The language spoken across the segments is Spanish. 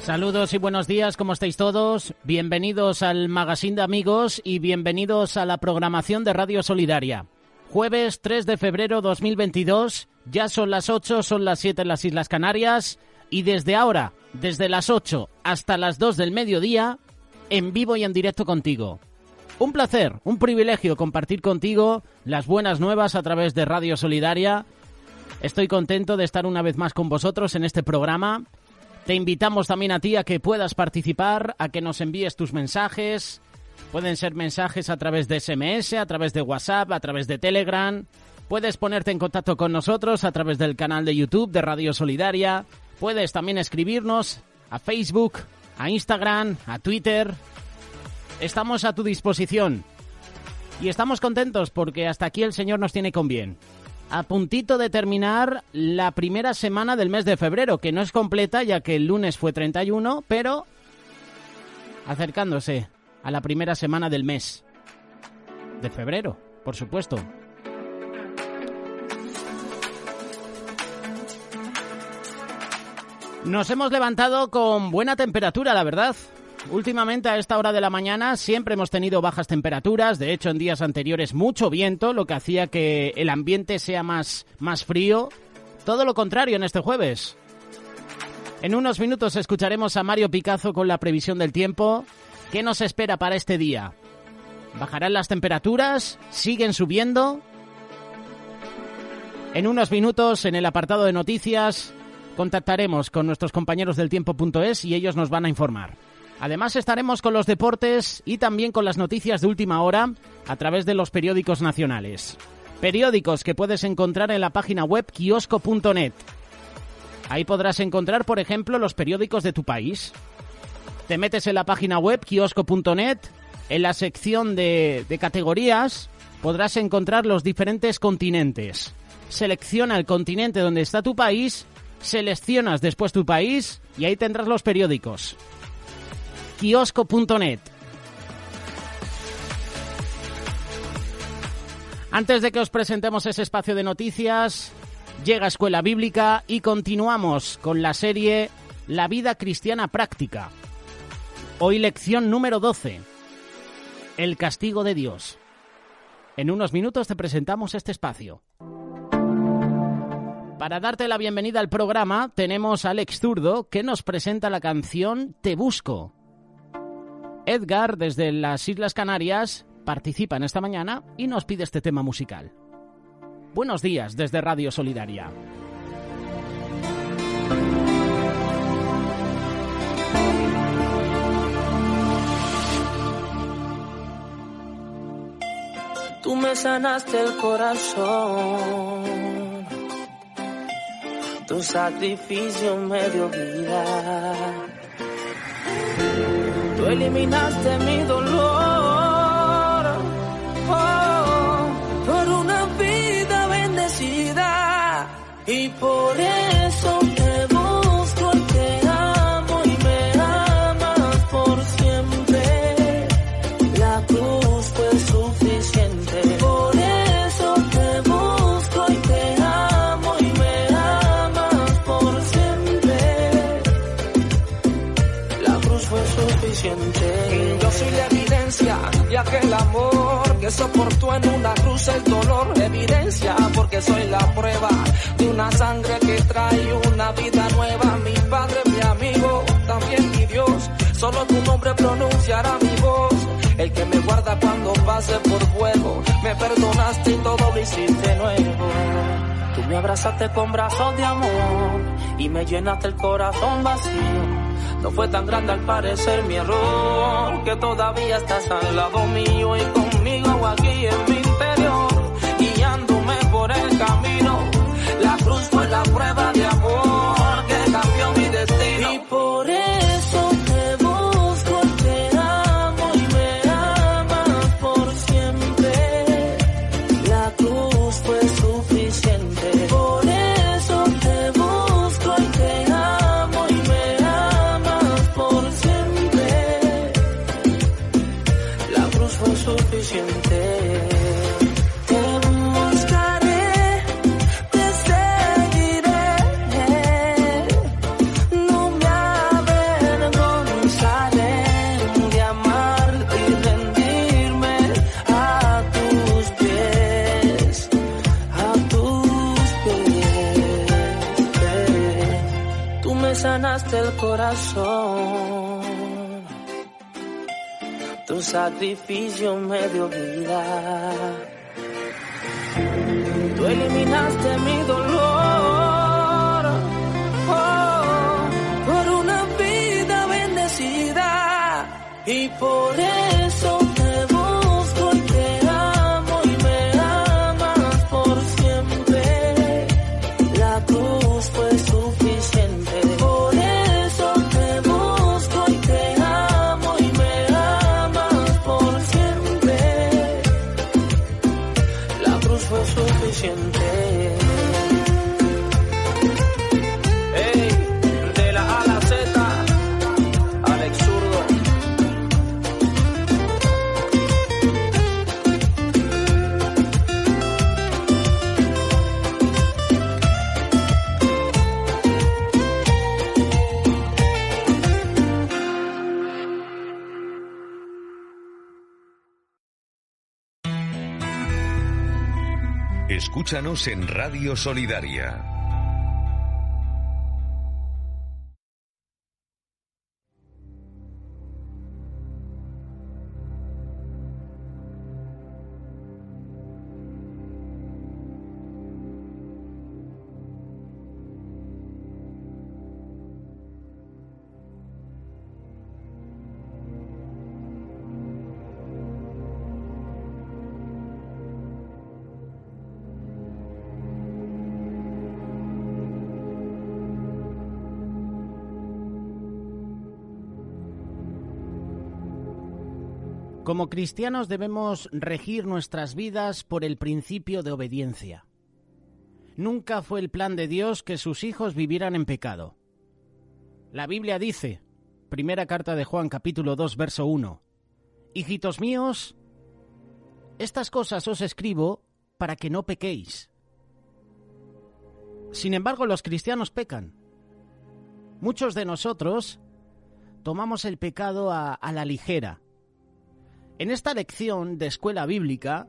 Saludos y buenos días, ¿cómo estáis todos? Bienvenidos al Magazine de Amigos y bienvenidos a la programación de Radio Solidaria. Jueves 3 de febrero 2022, ya son las 8, son las 7 en las Islas Canarias y desde ahora, desde las 8 hasta las 2 del mediodía, en vivo y en directo contigo. Un placer, un privilegio compartir contigo las buenas nuevas a través de Radio Solidaria. Estoy contento de estar una vez más con vosotros en este programa. Te invitamos también a ti a que puedas participar, a que nos envíes tus mensajes. Pueden ser mensajes a través de SMS, a través de WhatsApp, a través de Telegram. Puedes ponerte en contacto con nosotros a través del canal de YouTube de Radio Solidaria. Puedes también escribirnos a Facebook, a Instagram, a Twitter. Estamos a tu disposición. Y estamos contentos porque hasta aquí el Señor nos tiene con bien. A puntito de terminar la primera semana del mes de febrero, que no es completa ya que el lunes fue 31, pero acercándose a la primera semana del mes de febrero, por supuesto. Nos hemos levantado con buena temperatura, la verdad. Últimamente a esta hora de la mañana siempre hemos tenido bajas temperaturas, de hecho en días anteriores mucho viento, lo que hacía que el ambiente sea más frío. Todo lo contrario en este jueves. En unos minutos escucharemos a Mario Picazo con la previsión del tiempo. ¿Qué nos espera para este día? ¿Bajarán las temperaturas? ¿Siguen subiendo? En unos minutos en el apartado de noticias contactaremos con nuestros compañeros del tiempo.es y ellos nos van a informar. Además estaremos con los deportes y también con las noticias de última hora a través de los periódicos nacionales. Periódicos que puedes encontrar en la página web kiosco.net. Ahí podrás encontrar, por ejemplo, los periódicos de tu país. Te metes en la página web kiosco.net, en la sección de categorías podrás encontrar los diferentes continentes. Selecciona el continente donde está tu país, seleccionas después tu país y ahí tendrás los periódicos. Kiosco.net. Antes de que os presentemos ese espacio de noticias, llega Escuela Bíblica y continuamos con la serie La vida cristiana práctica. Hoy lección número 12. El castigo de Dios. En unos minutos te presentamos este espacio. Para darte la bienvenida al programa tenemos a Alex Zurdo que nos presenta la canción Te Busco. Edgar, desde las Islas Canarias, participa en esta mañana y nos pide este tema musical. Buenos días desde Radio Solidaria. Tú me sanaste el corazón, tu sacrificio me dio vida. Tú eliminaste mi dolor, por una vida bendecida. Y por eso te busco y te amo y me amas por siempre. La cruz fue suficiente. Por eso te busco y te amo y me amas por siempre. La cruz fue suficiente. Yo soy la evidencia de aquel amor que soportó en una cruz el dolor. Evidencia porque soy la prueba de una sangre que trae una vida nueva. Mi Padre, mi amigo, también mi Dios. Solo tu nombre pronunciará mi voz. El que me guarda cuando pase por fuego. Me perdonaste y todo lo hiciste nuevo. Tú me abrazaste con brazos de amor y me llenaste el corazón vacío. No fue tan grande al parecer mi error, que todavía estás al lado mío y conmigo aquí en mi interior, guiándome por el camino. La cruz fue la prueba de amor que cambió mi destino. Y por eso te busco, te amo y me amas por siempre. La cruz fue suficiente. Por eso te busco y te amo y me amas por siempre. La cruz fue suficiente. sanaste el corazón. Tu sacrificio me dio vida. Tú eliminaste mi dolor, por una vida bendecida. Y por eso te busco y te amo y me amas por siempre. La cruz fue suficiente. Por eso te busco y te amo y me amas por siempre. La cruz fue suficiente. Hey, de la A a la Z, Alex Zurdo. Escúchanos en Radio Solidaria. Como cristianos debemos regir nuestras vidas por el principio de obediencia. Nunca fue el plan de Dios que sus hijos vivieran en pecado. La Biblia dice, primera carta de Juan, capítulo 2, verso 1, «Hijitos míos, estas cosas os escribo para que no pequéis». Sin embargo, los cristianos pecan. Muchos de nosotros tomamos el pecado a la ligera. En esta lección de escuela bíblica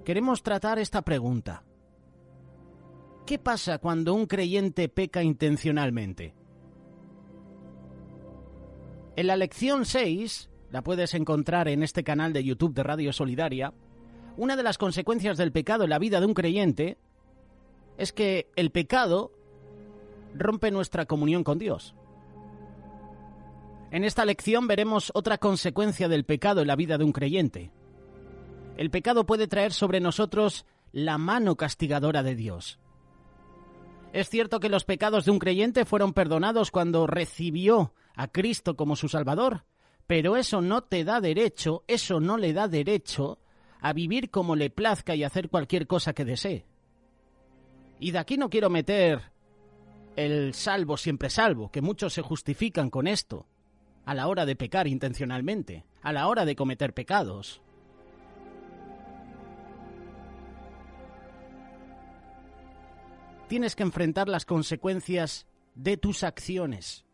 queremos tratar esta pregunta. ¿Qué pasa cuando un creyente peca intencionalmente? En la lección 6, la puedes encontrar en este canal de YouTube de Radio Solidaria, una de las consecuencias del pecado en la vida de un creyente es que el pecado rompe nuestra comunión con Dios. En esta lección veremos otra consecuencia del pecado en la vida de un creyente. El pecado puede traer sobre nosotros la mano castigadora de Dios. Es cierto que los pecados de un creyente fueron perdonados cuando recibió a Cristo como su Salvador, pero eso no te da derecho, eso no le da derecho a vivir como le plazca y hacer cualquier cosa que desee. Y de aquí no quiero meter el salvo siempre salvo, que muchos se justifican con esto, a la hora de pecar intencionalmente, a la hora de cometer pecados. Tienes que enfrentar las consecuencias de tus acciones.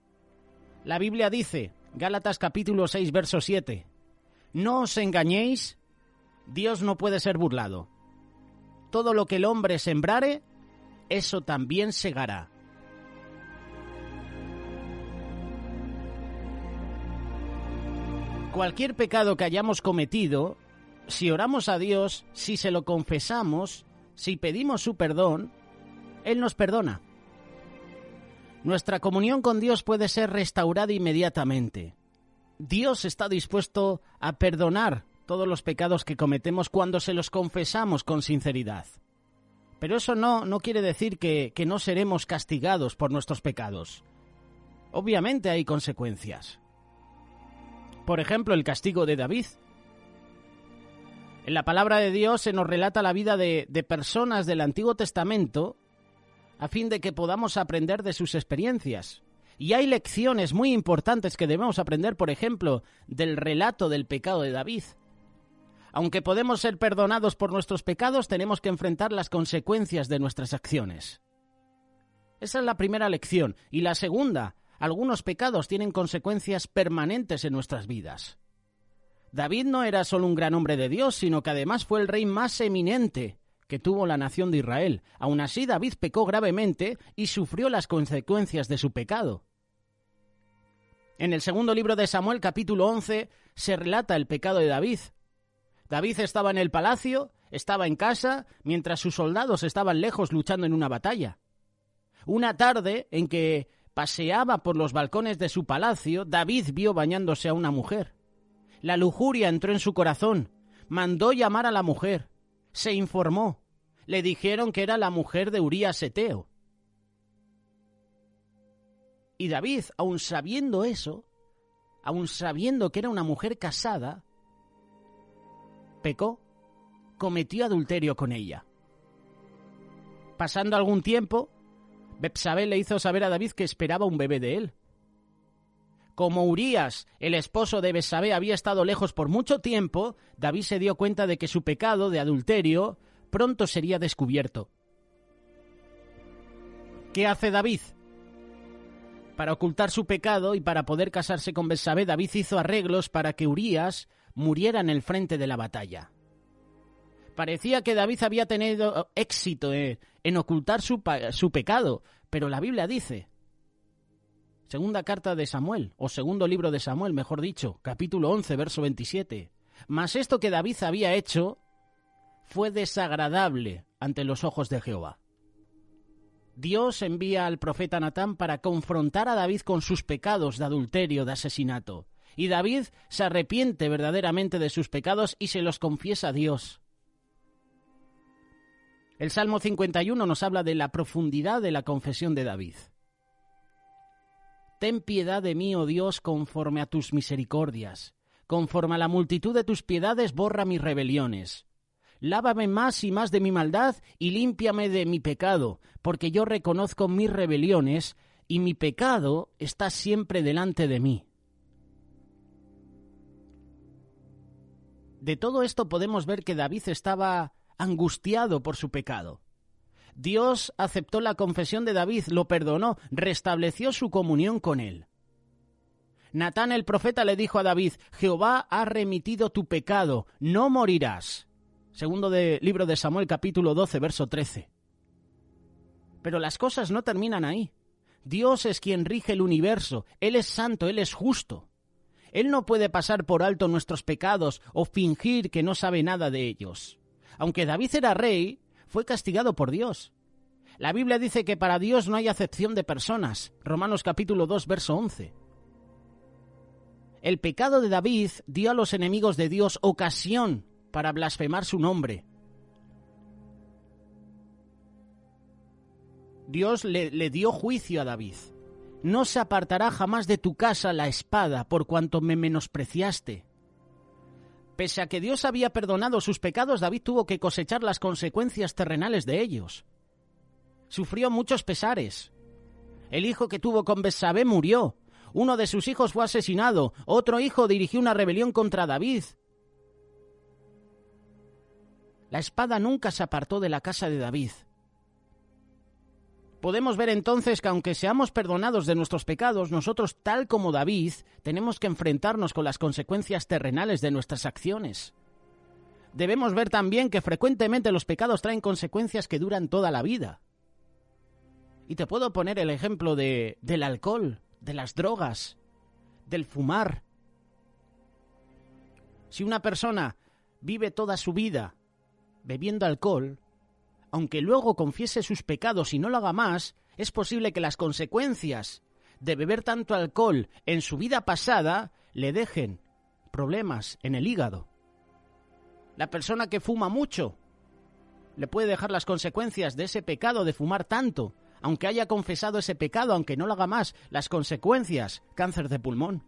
La Biblia dice, Gálatas capítulo 6, verso 7, «No os engañéis, Dios no puede ser burlado. Todo lo que el hombre sembrare, eso también segará». Cualquier pecado que hayamos cometido, si oramos a Dios, si se lo confesamos, si pedimos su perdón, Él nos perdona. Nuestra comunión con Dios puede ser restaurada inmediatamente. Dios está dispuesto a perdonar todos los pecados que cometemos cuando se los confesamos con sinceridad. Pero eso no quiere decir que no seremos castigados por nuestros pecados. Obviamente hay consecuencias. Por ejemplo, el castigo de David. En la palabra de Dios se nos relata la vida de personas del Antiguo Testamento a fin de que podamos aprender de sus experiencias. Y hay lecciones muy importantes que debemos aprender, por ejemplo, del relato del pecado de David. Aunque podemos ser perdonados por nuestros pecados, tenemos que enfrentar las consecuencias de nuestras acciones. Esa es la primera lección. Y la segunda, algunos pecados tienen consecuencias permanentes en nuestras vidas. David no era solo un gran hombre de Dios, sino que además fue el rey más eminente que tuvo la nación de Israel. Aun así, David pecó gravemente y sufrió las consecuencias de su pecado. En el segundo libro de Samuel, capítulo 11, se relata el pecado de David. David estaba en el palacio, estaba en casa, mientras sus soldados estaban lejos luchando en una batalla. Una tarde en que paseaba por los balcones de su palacio, David vio bañándose a una mujer. La lujuria entró en su corazón, mandó llamar a la mujer, se informó, le dijeron que era la mujer de Urías Eteo. Y David, aun sabiendo eso, aun sabiendo que era una mujer casada, pecó, cometió adulterio con ella. Pasando algún tiempo, Betsabé le hizo saber a David que esperaba un bebé de él. Como Urías, el esposo de Betsabé, había estado lejos por mucho tiempo, David se dio cuenta de que su pecado de adulterio pronto sería descubierto. ¿Qué hace David? Para ocultar su pecado y para poder casarse con Betsabé, David hizo arreglos para que Urías muriera en el frente de la batalla. Parecía que David había tenido éxito en ocultar su pecado, pero la Biblia dice, segunda carta de Samuel, o segundo libro de Samuel, mejor dicho, capítulo 11, verso 27, mas esto que David había hecho fue desagradable ante los ojos de Jehová. Dios envía al profeta Natán para confrontar a David con sus pecados de adulterio, de asesinato, y David se arrepiente verdaderamente de sus pecados y se los confiesa a Dios. El Salmo 51 nos habla de la profundidad de la confesión de David. Ten piedad de mí, oh Dios, conforme a tus misericordias. Conforme a la multitud de tus piedades, borra mis rebeliones. Lávame más y más de mi maldad y límpiame de mi pecado, porque yo reconozco mis rebeliones y mi pecado está siempre delante de mí. De todo esto podemos ver que David estaba angustiado por su pecado. Dios aceptó la confesión de David, lo perdonó, restableció su comunión con él. Natán el profeta le dijo a David, Jehová ha remitido tu pecado, no morirás. Segundo libro de Samuel, capítulo 12, verso 13. Pero las cosas no terminan ahí. Dios es quien rige el universo, Él es santo, Él es justo. Él no puede pasar por alto nuestros pecados o fingir que no sabe nada de ellos. Aunque David era rey, fue castigado por Dios. La Biblia dice que para Dios no hay acepción de personas. Romanos capítulo 2, verso 11. El pecado de David dio a los enemigos de Dios ocasión para blasfemar su nombre. Dios le dio juicio a David. No se apartará jamás de tu casa la espada por cuanto me menospreciaste. Pese a que Dios había perdonado sus pecados, David tuvo que cosechar las consecuencias terrenales de ellos. Sufrió muchos pesares. El hijo que tuvo con Betsabé murió. Uno de sus hijos fue asesinado. Otro hijo dirigió una rebelión contra David. La espada nunca se apartó de la casa de David. Podemos ver entonces que aunque seamos perdonados de nuestros pecados, nosotros, tal como David, tenemos que enfrentarnos con las consecuencias terrenales de nuestras acciones. Debemos ver también que frecuentemente los pecados traen consecuencias que duran toda la vida. Y te puedo poner el ejemplo del alcohol, de las drogas, del fumar. Si una persona vive toda su vida bebiendo alcohol, aunque luego confiese sus pecados y no lo haga más, es posible que las consecuencias de beber tanto alcohol en su vida pasada le dejen problemas en el hígado. La persona que fuma mucho le puede dejar las consecuencias de ese pecado de fumar tanto, aunque haya confesado ese pecado, aunque no lo haga más, las consecuencias, cáncer de pulmón.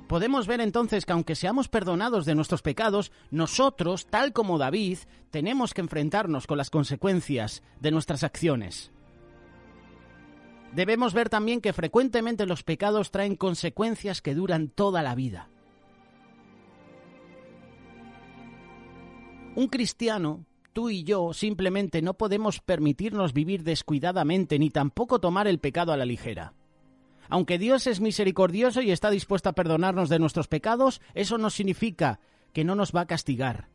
Podemos ver entonces que aunque seamos perdonados de nuestros pecados, nosotros, tal como David, tenemos que enfrentarnos con las consecuencias de nuestras acciones. Debemos ver también que frecuentemente los pecados traen consecuencias que duran toda la vida. Un cristiano, tú y yo, simplemente no podemos permitirnos vivir descuidadamente ni tampoco tomar el pecado a la ligera. Aunque Dios es misericordioso y está dispuesto a perdonarnos de nuestros pecados, eso no significa que no nos va a castigar.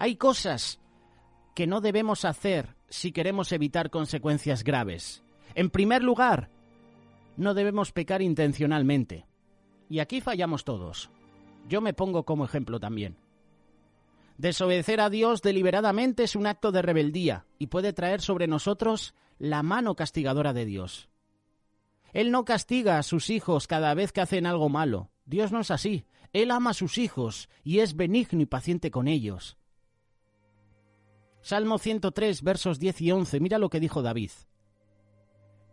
Hay cosas que no debemos hacer si queremos evitar consecuencias graves. En primer lugar, no debemos pecar intencionalmente. Y aquí fallamos todos. Yo me pongo como ejemplo también. Desobedecer a Dios deliberadamente es un acto de rebeldía y puede traer sobre nosotros la mano castigadora de Dios. Él no castiga a sus hijos cada vez que hacen algo malo. Dios no es así. Él ama a sus hijos y es benigno y paciente con ellos. Salmo 103, versos 10 y 11. Mira lo que dijo David.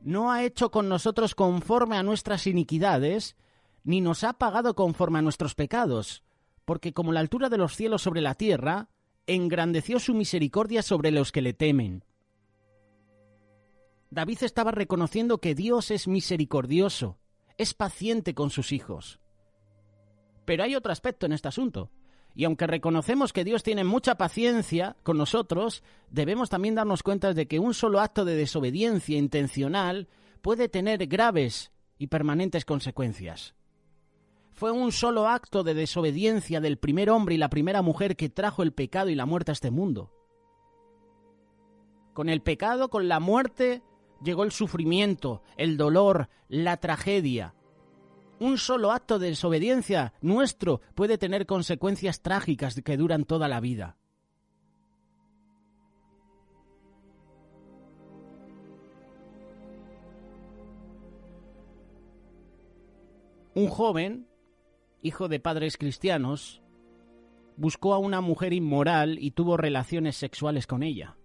No ha hecho con nosotros conforme a nuestras iniquidades, ni nos ha pagado conforme a nuestros pecados, porque como la altura de los cielos sobre la tierra, engrandeció su misericordia sobre los que le temen. David estaba reconociendo que Dios es misericordioso, es paciente con sus hijos. Pero hay otro aspecto en este asunto, y aunque reconocemos que Dios tiene mucha paciencia con nosotros, debemos también darnos cuenta de que un solo acto de desobediencia intencional puede tener graves y permanentes consecuencias. Fue un solo acto de desobediencia del primer hombre y la primera mujer que trajo el pecado y la muerte a este mundo. Con el pecado, con la muerte, llegó el sufrimiento, el dolor, la tragedia. Un solo acto de desobediencia nuestro puede tener consecuencias trágicas que duran toda la vida. Un joven, hijo de padres cristianos, buscó a una mujer inmoral y tuvo relaciones sexuales con ella.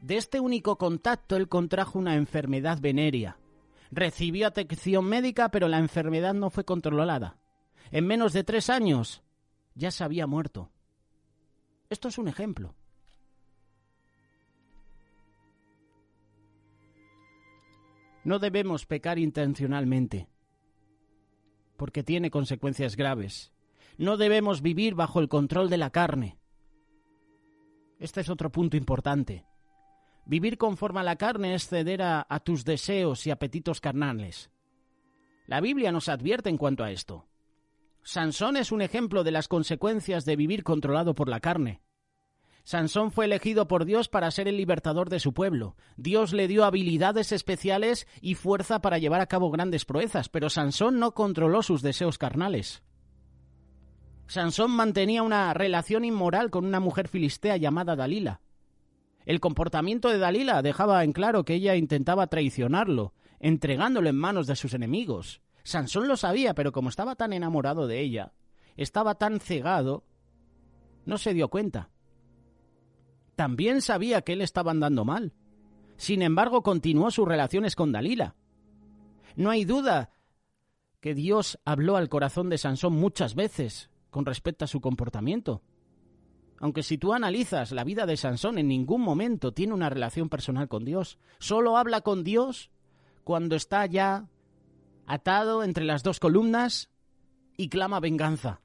De este único contacto él contrajo una enfermedad venérea. Recibió atención médica, pero la enfermedad no fue controlada. En menos de 3 años ya se había muerto. Esto es un ejemplo. No debemos pecar intencionalmente, porque tiene consecuencias graves. No debemos vivir bajo el control de la carne. Este es otro punto importante. Vivir conforme a la carne es ceder a tus deseos y apetitos carnales. La Biblia nos advierte en cuanto a esto. Sansón es un ejemplo de las consecuencias de vivir controlado por la carne. Sansón fue elegido por Dios para ser el libertador de su pueblo. Dios le dio habilidades especiales y fuerza para llevar a cabo grandes proezas, pero Sansón no controló sus deseos carnales. Sansón mantenía una relación inmoral con una mujer filistea llamada Dalila. El comportamiento de Dalila dejaba en claro que ella intentaba traicionarlo, entregándolo en manos de sus enemigos. Sansón lo sabía, pero como estaba tan enamorado de ella, estaba tan cegado, no se dio cuenta. También sabía que él estaba andando mal. Sin embargo, continuó sus relaciones con Dalila. No hay duda que Dios habló al corazón de Sansón muchas veces con respecto a su comportamiento. Aunque si tú analizas la vida de Sansón, en ningún momento tiene una relación personal con Dios. Solo habla con Dios cuando está ya atado entre las 2 columnas y clama venganza.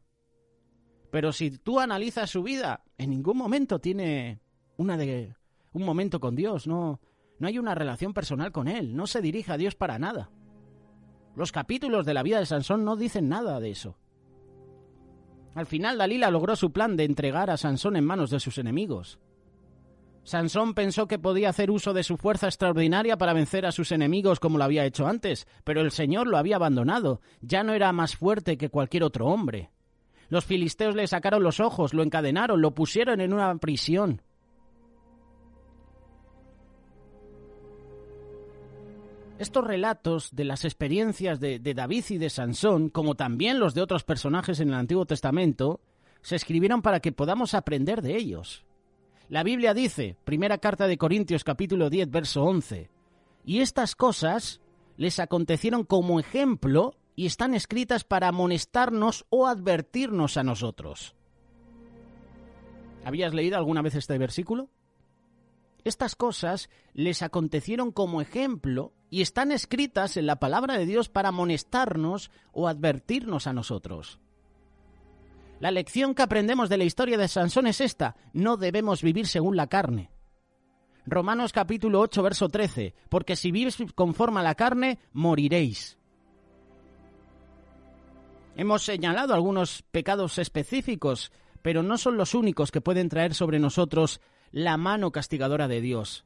Pero si tú analizas su vida, en ningún momento tiene un momento con Dios. No hay una relación personal con Él. No se dirige a Dios para nada. Los capítulos de la vida de Sansón no dicen nada de eso. Al final Dalila logró su plan de entregar a Sansón en manos de sus enemigos. Sansón pensó que podía hacer uso de su fuerza extraordinaria para vencer a sus enemigos como lo había hecho antes, pero el Señor lo había abandonado. Ya no era más fuerte que cualquier otro hombre. Los filisteos le sacaron los ojos, lo encadenaron, lo pusieron en una prisión. Estos relatos de las experiencias de David y de Sansón, como también los de otros personajes en el Antiguo Testamento, se escribieron para que podamos aprender de ellos. La Biblia dice, primera carta de Corintios capítulo 10, verso 11, y estas cosas les acontecieron como ejemplo y están escritas para amonestarnos o advertirnos a nosotros. ¿Habías leído alguna vez este versículo? Estas cosas les acontecieron como ejemplo y están escritas en la palabra de Dios para amonestarnos o advertirnos a nosotros. La lección que aprendemos de la historia de Sansón es esta: no debemos vivir según la carne. Romanos capítulo 8, verso 13, porque si vivís conforme a la carne, moriréis. Hemos señalado algunos pecados específicos pero no son los únicos que pueden traer sobre nosotros la mano castigadora de Dios.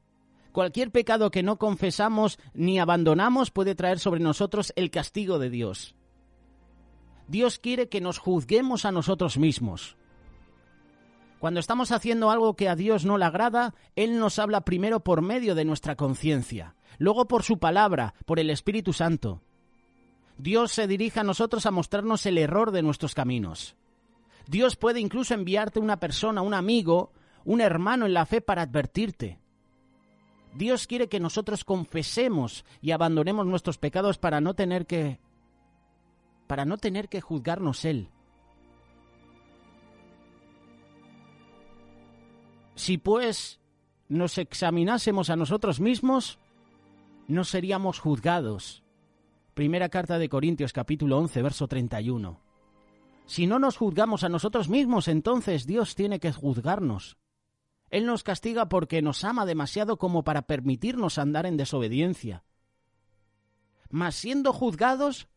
Cualquier pecado que no confesamos ni abandonamos puede traer sobre nosotros el castigo de Dios. Dios quiere que nos juzguemos a nosotros mismos. Cuando estamos haciendo algo que a Dios no le agrada, Él nos habla primero por medio de nuestra conciencia, luego por su palabra, por el Espíritu Santo. Dios se dirige a nosotros a mostrarnos el error de nuestros caminos. Dios puede incluso enviarte una persona, un amigo, un hermano en la fe para advertirte. Dios quiere que nosotros confesemos y abandonemos nuestros pecados para no tener que juzgarnos Él. Si pues nos examinásemos a nosotros mismos, no seríamos juzgados. Primera carta de Corintios, capítulo 11, verso 31. Si no nos juzgamos a nosotros mismos, entonces Dios tiene que juzgarnos. Él nos castiga porque nos ama demasiado como para permitirnos andar en desobediencia. Mas siendo juzgados,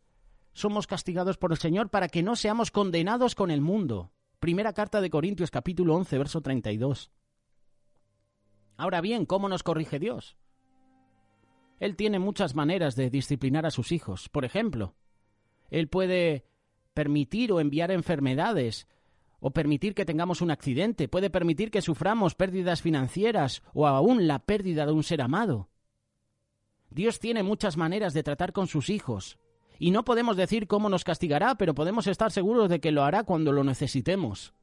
somos castigados por el Señor para que no seamos condenados con el mundo. Primera carta de Corintios, capítulo 11, verso 32. Ahora bien, ¿cómo nos corrige Dios? Él tiene muchas maneras de disciplinar a sus hijos. Por ejemplo, Él puede permitir o enviar enfermedades, o permitir que tengamos un accidente, puede permitir que suframos pérdidas financieras o aún la pérdida de un ser amado. Dios tiene muchas maneras de tratar con sus hijos, y no podemos decir cómo nos castigará, pero podemos estar seguros de que lo hará cuando lo necesitemos.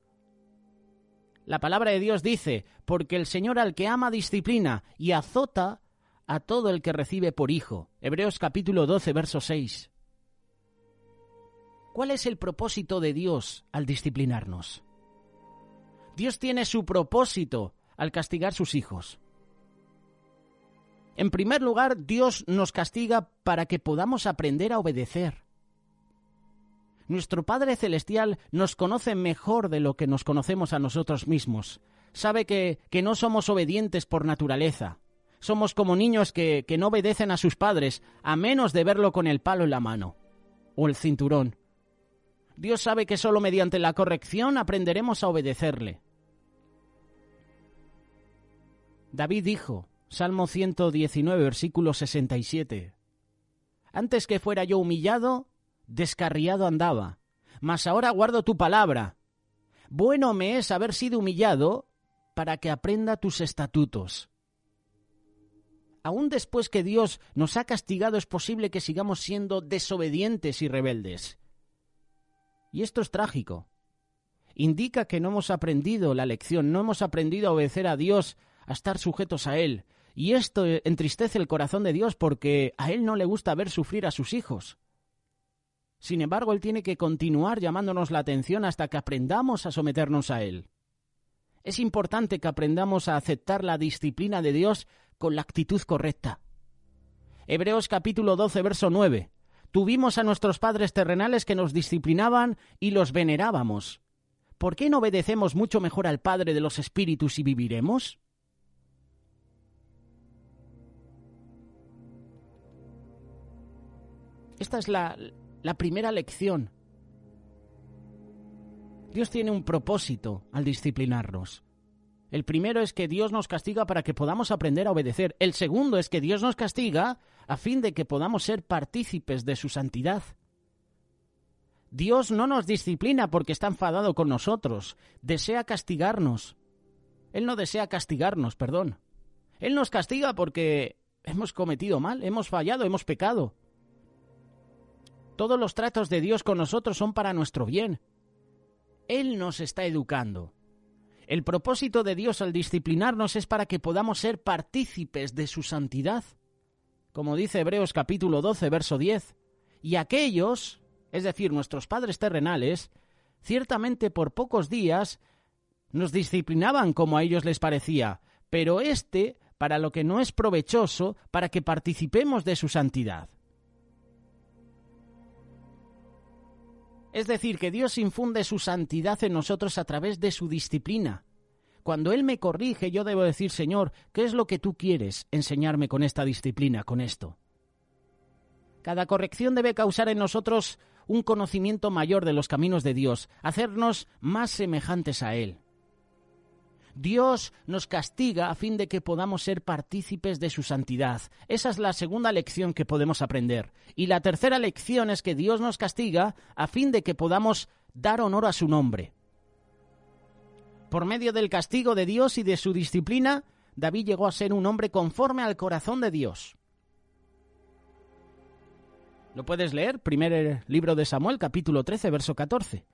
La palabra de Dios dice, porque el Señor al que ama disciplina y azota a todo el que recibe por hijo. Hebreos capítulo 12, verso 6. ¿Cuál es el propósito de Dios al disciplinarnos? Dios tiene su propósito al castigar sus hijos. En primer lugar, Dios nos castiga para que podamos aprender a obedecer. Nuestro Padre Celestial nos conoce mejor de lo que nos conocemos a nosotros mismos. Sabe que no somos obedientes por naturaleza. Somos como niños que no obedecen a sus padres, a menos de verlo con el palo en la mano o el cinturón. Dios sabe que solo mediante la corrección aprenderemos a obedecerle. David dijo, Salmo 119, versículo 67, «Antes que fuera yo humillado, descarriado andaba, mas ahora guardo tu palabra. Bueno me es haber sido humillado para que aprenda tus estatutos». Aún después que Dios nos ha castigado, es posible que sigamos siendo desobedientes y rebeldes. Y esto es trágico. Indica que no hemos aprendido la lección, no hemos aprendido a obedecer a Dios, a estar sujetos a Él. Y esto entristece el corazón de Dios porque a Él no le gusta ver sufrir a sus hijos. Sin embargo, Él tiene que continuar llamándonos la atención hasta que aprendamos a someternos a Él. Es importante que aprendamos a aceptar la disciplina de Dios con la actitud correcta. Hebreos capítulo 12, verso 9. Tuvimos a nuestros padres terrenales que nos disciplinaban y los venerábamos. ¿Por qué no obedecemos mucho mejor al Padre de los Espíritus y viviremos? Esta es la primera lección. Dios tiene un propósito al disciplinarnos. El primero es que Dios nos castiga para que podamos aprender a obedecer. El segundo es que Dios nos castiga a fin de que podamos ser partícipes de su santidad. Dios no nos disciplina porque está enfadado con nosotros. Desea castigarnos. Él no desea castigarnos, perdón. Él nos castiga porque hemos cometido mal, hemos fallado, hemos pecado. Todos los tratos de Dios con nosotros son para nuestro bien. Él nos está educando. El propósito de Dios al disciplinarnos es para que podamos ser partícipes de su santidad. Como dice Hebreos capítulo 12, verso 10. Y aquellos, es decir, nuestros padres terrenales, ciertamente por pocos días nos disciplinaban como a ellos les parecía, pero para lo que no es provechoso, para que participemos de su santidad. Es decir, que Dios infunde su santidad en nosotros a través de su disciplina. Cuando Él me corrige, yo debo decir, Señor, ¿qué es lo que tú quieres enseñarme con esta disciplina, con esto? Cada corrección debe causar en nosotros un conocimiento mayor de los caminos de Dios, hacernos más semejantes a Él. Dios nos castiga a fin de que podamos ser partícipes de su santidad. Esa es la segunda lección que podemos aprender. Y la tercera lección es que Dios nos castiga a fin de que podamos dar honor a su nombre. Por medio del castigo de Dios y de su disciplina, David llegó a ser un hombre conforme al corazón de Dios. Lo puedes leer, primer libro de Samuel, capítulo 13, verso 14.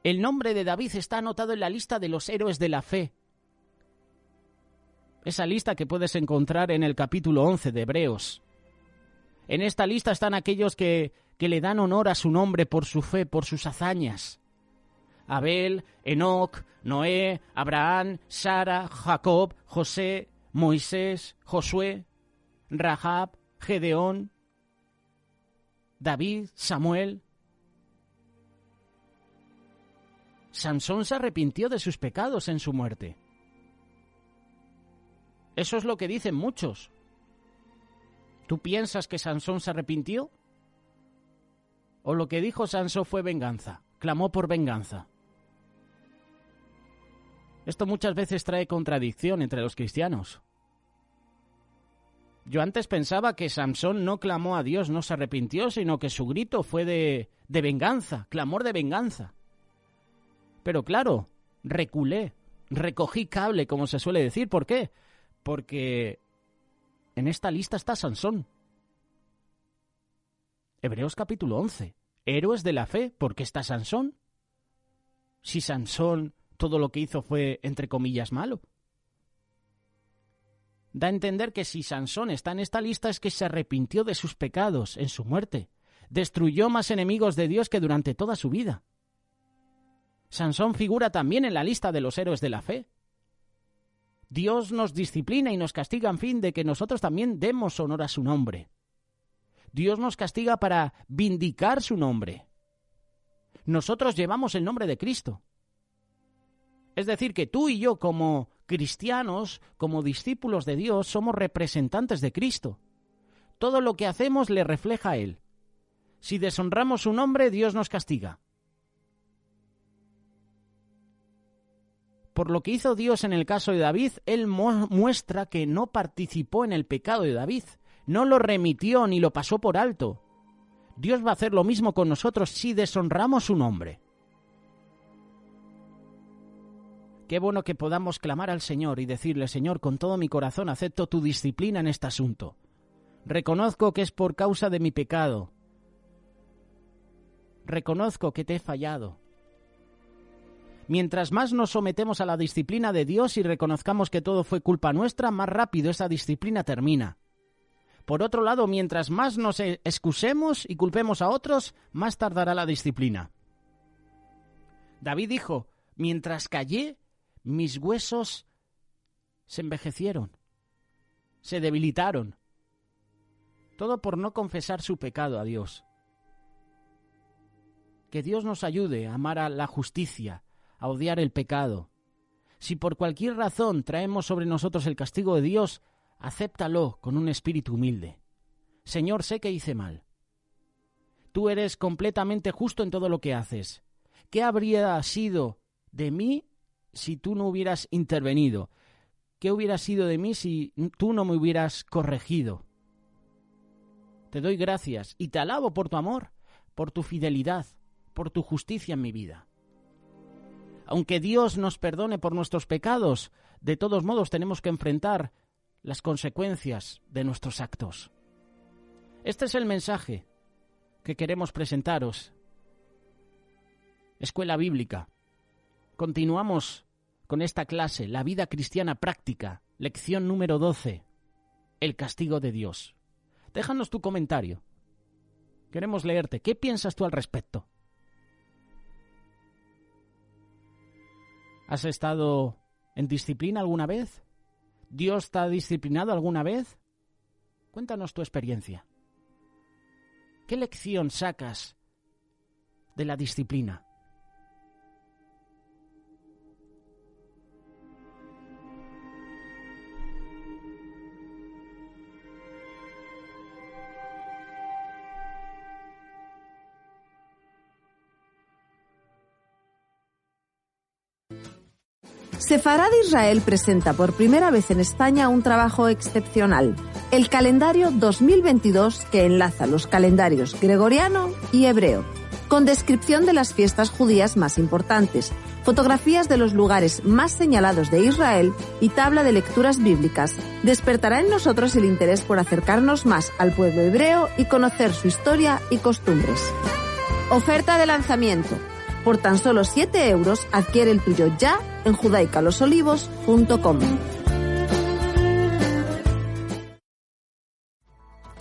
El nombre de David está anotado en la lista de los héroes de la fe. Esa lista que puedes encontrar en el capítulo 11 de Hebreos. En esta lista están aquellos que le dan honor a su nombre por su fe, por sus hazañas. Abel, Enoc, Noé, Abraham, Sara, Jacob, José, Moisés, Josué, Rahab, Gedeón, David, Samuel. Sansón se arrepintió de sus pecados en su muerte. Eso es lo que dicen muchos. ¿Tú piensas que Sansón se arrepintió? ¿O lo que dijo Sansón fue venganza? Clamó por venganza. Esto muchas veces trae contradicción entre los cristianos. Yo antes pensaba que Sansón no clamó a Dios, no se arrepintió, sino que su grito fue de venganza, clamor de venganza. Pero claro, reculé, recogí cable, como se suele decir. ¿Por qué? Porque en esta lista está Sansón. Hebreos capítulo 11. Héroes de la fe. ¿Por qué está Sansón? Si Sansón todo lo que hizo fue, entre comillas, malo. Da a entender que si Sansón está en esta lista es que se arrepintió de sus pecados en su muerte. Destruyó más enemigos de Dios que durante toda su vida. Sansón figura también en la lista de los héroes de la fe. Dios nos disciplina y nos castiga en fin de que nosotros también demos honor a su nombre. Dios nos castiga para vindicar su nombre. Nosotros llevamos el nombre de Cristo. Es decir, que tú y yo como cristianos, como discípulos de Dios, somos representantes de Cristo. Todo lo que hacemos le refleja a Él. Si deshonramos su nombre, Dios nos castiga. Por lo que hizo Dios en el caso de David, Él muestra que no participó en el pecado de David, no lo remitió ni lo pasó por alto. Dios va a hacer lo mismo con nosotros si deshonramos su nombre. Qué bueno que podamos clamar al Señor y decirle: Señor, con todo mi corazón acepto tu disciplina en este asunto. Reconozco que es por causa de mi pecado. Reconozco que te he fallado. Mientras más nos sometemos a la disciplina de Dios y reconozcamos que todo fue culpa nuestra, más rápido esa disciplina termina. Por otro lado, mientras más nos excusemos y culpemos a otros, más tardará la disciplina. David dijo: mientras callé, mis huesos se envejecieron, se debilitaron. Todo por no confesar su pecado a Dios. Que Dios nos ayude a amar a la justicia, a odiar el pecado. Si por cualquier razón traemos sobre nosotros el castigo de Dios, acéptalo con un espíritu humilde. Señor, sé que hice mal. Tú eres completamente justo en todo lo que haces. ¿Qué habría sido de mí si tú no hubieras intervenido? ¿Qué hubiera sido de mí si tú no me hubieras corregido? Te doy gracias y te alabo por tu amor, por tu fidelidad, por tu justicia en mi vida. Aunque Dios nos perdone por nuestros pecados, de todos modos tenemos que enfrentar las consecuencias de nuestros actos. Este es el mensaje que queremos presentaros. Escuela Bíblica. Continuamos con esta clase, la vida cristiana práctica, lección número 12, el castigo de Dios. Déjanos tu comentario. Queremos leerte. ¿Qué piensas tú al respecto? ¿Has estado en disciplina alguna vez? ¿Dios te ha disciplinado alguna vez? Cuéntanos tu experiencia. ¿Qué lección sacas de la disciplina? Sefarad Israel presenta por primera vez en España un trabajo excepcional, el calendario 2022 que enlaza los calendarios gregoriano y hebreo, con descripción de las fiestas judías más importantes, fotografías de los lugares más señalados de Israel y tabla de lecturas bíblicas. Despertará en nosotros el interés por acercarnos más al pueblo hebreo y conocer su historia y costumbres. Oferta de lanzamiento. Por tan solo 7 euros adquiere el tuyo ya en judaicalosolivos.com.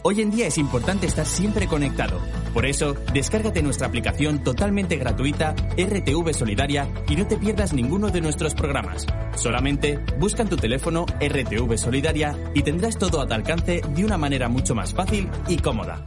Hoy en día es importante estar siempre conectado. Por eso, descárgate nuestra aplicación totalmente gratuita RTV Solidaria y no te pierdas ninguno de nuestros programas. Solamente busca en tu teléfono RTV Solidaria y tendrás todo a tu alcance de una manera mucho más fácil y cómoda.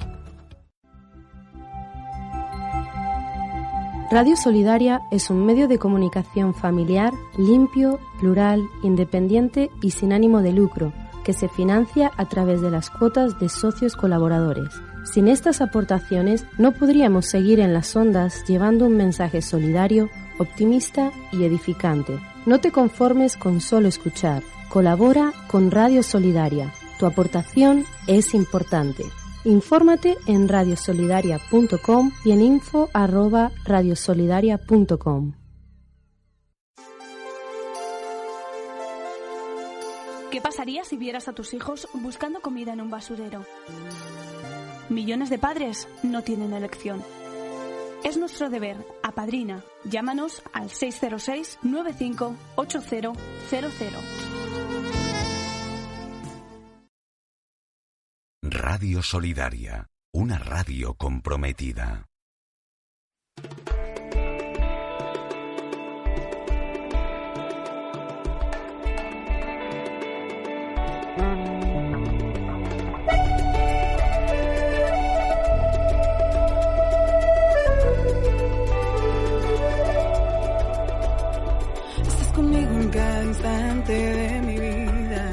Radio Solidaria es un medio de comunicación familiar, limpio, plural, independiente y sin ánimo de lucro, que se financia a través de las cuotas de socios colaboradores. Sin estas aportaciones no podríamos seguir en las ondas llevando un mensaje solidario, optimista y edificante. No te conformes con solo escuchar. Colabora con Radio Solidaria. Tu aportación es importante. Infórmate en radiosolidaria.com y en info@radiosolidaria.com. ¿Qué pasaría si vieras a tus hijos buscando comida en un basurero? Millones de padres no tienen elección. Es nuestro deber. Apadrina. Llámanos al 606-958000. Radio Solidaria, una radio comprometida. Estás conmigo en cada instante de mi vida.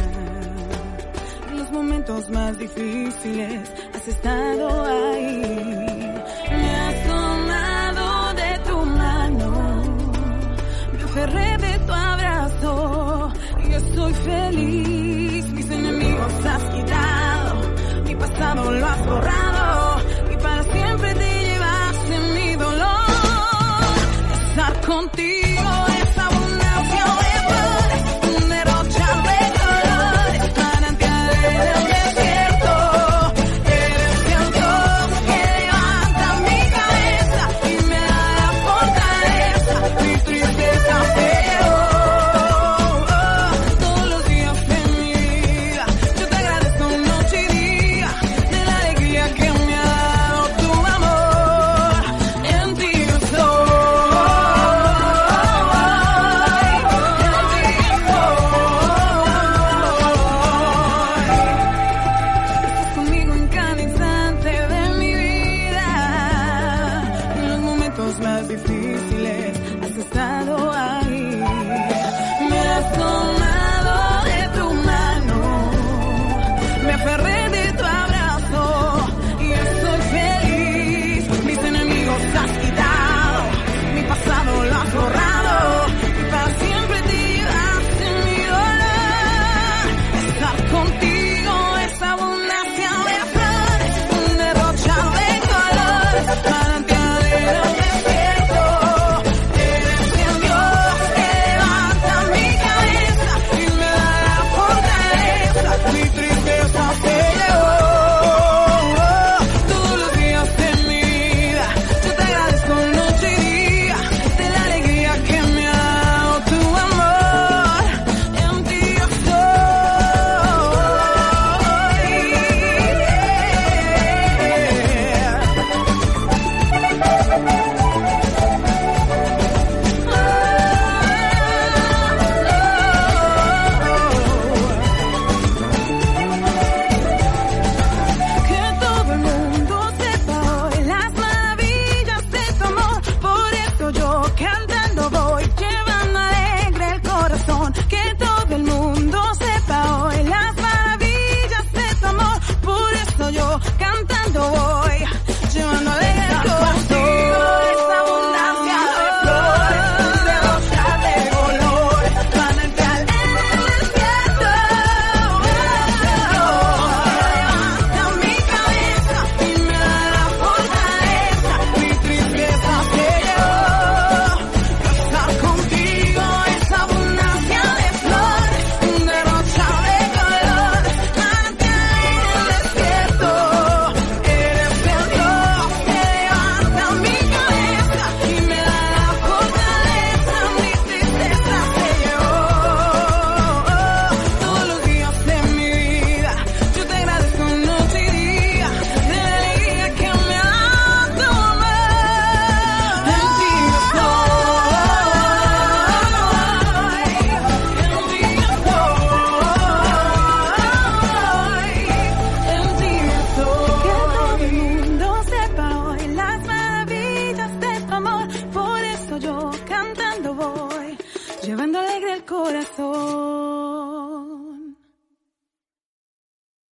En los momentos más difíciles has estado ahí. Me has tomado de tu mano, me aferré de tu abrazo y estoy feliz. Mis enemigos has quitado, mi pasado lo has borrado y para siempre te llevaste mi dolor. Estar contigo es abundancia de flores, un derroche de colores, manantial en el desierto. Eres el Dios que levanta mi cabeza y me da la fortaleza. Mi tristeza se llevó. Todos los días de mi vida yo te agradezco noche y día de la alegría que me ha dado tu amor. En ti estoy. Estás conmigo en cada instante de mi vida. En los momentos más difíciles has estado ahí. Me has tomado de tu mano, me aferré de tu abrazo y estoy feliz. Mis enemigos has quitado, mi pasado lo has borrado y para siempre te llevaste mi dolor. Estar contigo es abundancia de flores, un derroche de colores, manantial en el desierto. Eres el Dios que levanta mi cabeza y me da la fortaleza. Mi tristeza se llevó.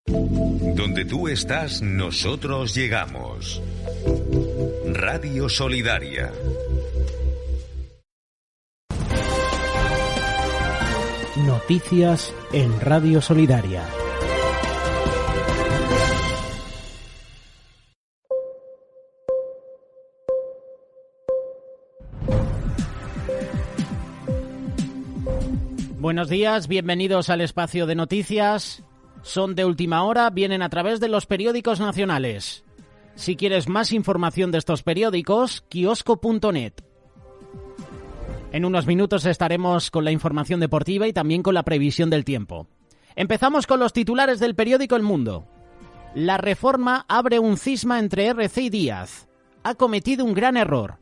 Donde tú estás, nosotros llegamos. Radio Solidaria. Noticias en Radio Solidaria. Buenos días, bienvenidos al espacio de noticias. Son de última hora, vienen a través de los periódicos nacionales. Si quieres más información de estos periódicos, kiosco.net. En unos minutos estaremos con la información deportiva y también con la previsión del tiempo. Empezamos con los titulares del periódico El Mundo. La reforma abre un cisma entre RC y Díaz. Ha cometido un gran error.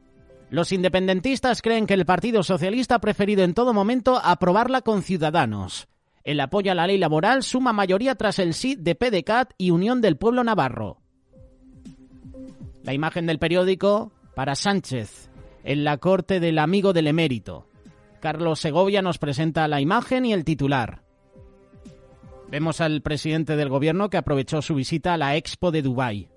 Los independentistas creen que el Partido Socialista ha preferido en todo momento aprobarla con Ciudadanos. El apoyo a la ley laboral suma mayoría tras el sí de PDeCAT y Unión del Pueblo Navarro. La imagen del periódico para Sánchez, en la corte del amigo del emérito. Carlos Segovia nos presenta la imagen y el titular. Vemos al presidente del gobierno que aprovechó su visita a la Expo de Dubái.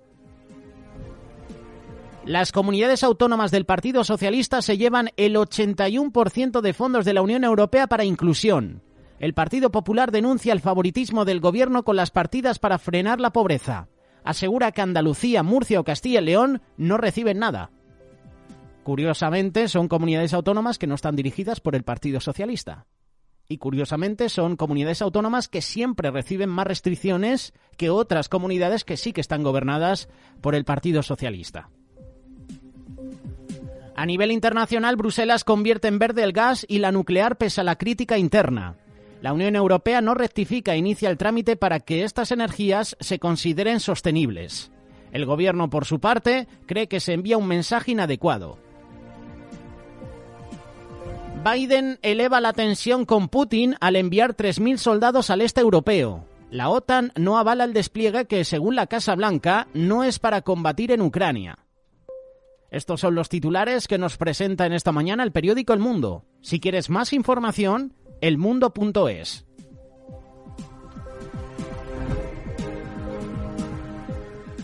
Las comunidades autónomas del Partido Socialista se llevan el 81% de fondos de la Unión Europea para inclusión. El Partido Popular denuncia el favoritismo del gobierno con las partidas para frenar la pobreza. Asegura que Andalucía, Murcia o Castilla y León no reciben nada. Curiosamente, son comunidades autónomas que no están dirigidas por el Partido Socialista. Y curiosamente, son comunidades autónomas que siempre reciben más restricciones que otras comunidades que sí que están gobernadas por el Partido Socialista. A nivel internacional, Bruselas convierte en verde el gas y la nuclear pese a la crítica interna. La Unión Europea no rectifica e inicia el trámite para que estas energías se consideren sostenibles. El gobierno, por su parte, cree que se envía un mensaje inadecuado. Biden eleva la tensión con Putin al enviar 3.000 soldados al este europeo. La OTAN no avala el despliegue que, según la Casa Blanca, no es para combatir en Ucrania. Estos son los titulares que nos presenta en esta mañana el periódico El Mundo. Si quieres más información, elmundo.es.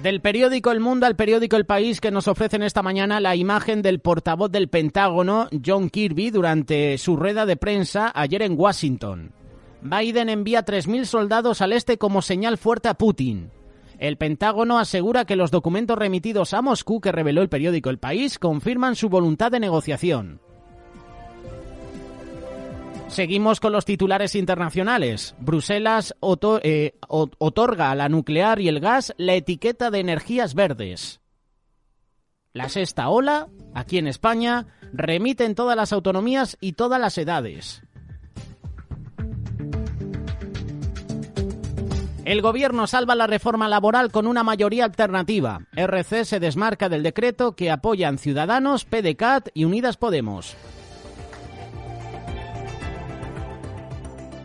Del periódico El Mundo al periódico El País, que nos ofrecen esta mañana la imagen del portavoz del Pentágono, John Kirby, durante su rueda de prensa ayer en Washington. Biden envía 3.000 soldados al este como señal fuerte a Putin. El Pentágono asegura que los documentos remitidos a Moscú que reveló el periódico El País confirman su voluntad de negociación. Seguimos con los titulares internacionales. Bruselas otorga a la nuclear y el gas la etiqueta de energías verdes. La sexta ola, aquí en España, remite en todas las autonomías y todas las edades. El gobierno salva la reforma laboral con una mayoría alternativa. RC se desmarca del decreto que apoyan Ciudadanos, PDeCAT y Unidas Podemos.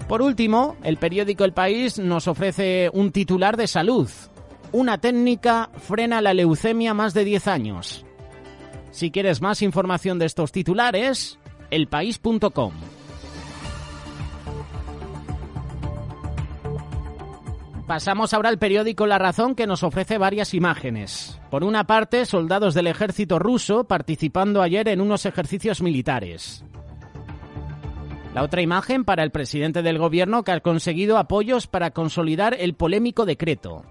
Por último, el periódico El País nos ofrece un titular de salud. Una técnica frena la leucemia a más de 10 años. Si quieres más información de estos titulares, elpaís.com. Pasamos ahora al periódico La Razón, que nos ofrece varias imágenes. Por una parte, soldados del ejército ruso participando ayer en unos ejercicios militares. La otra imagen para el presidente del gobierno, que ha conseguido apoyos para consolidar el polémico decreto.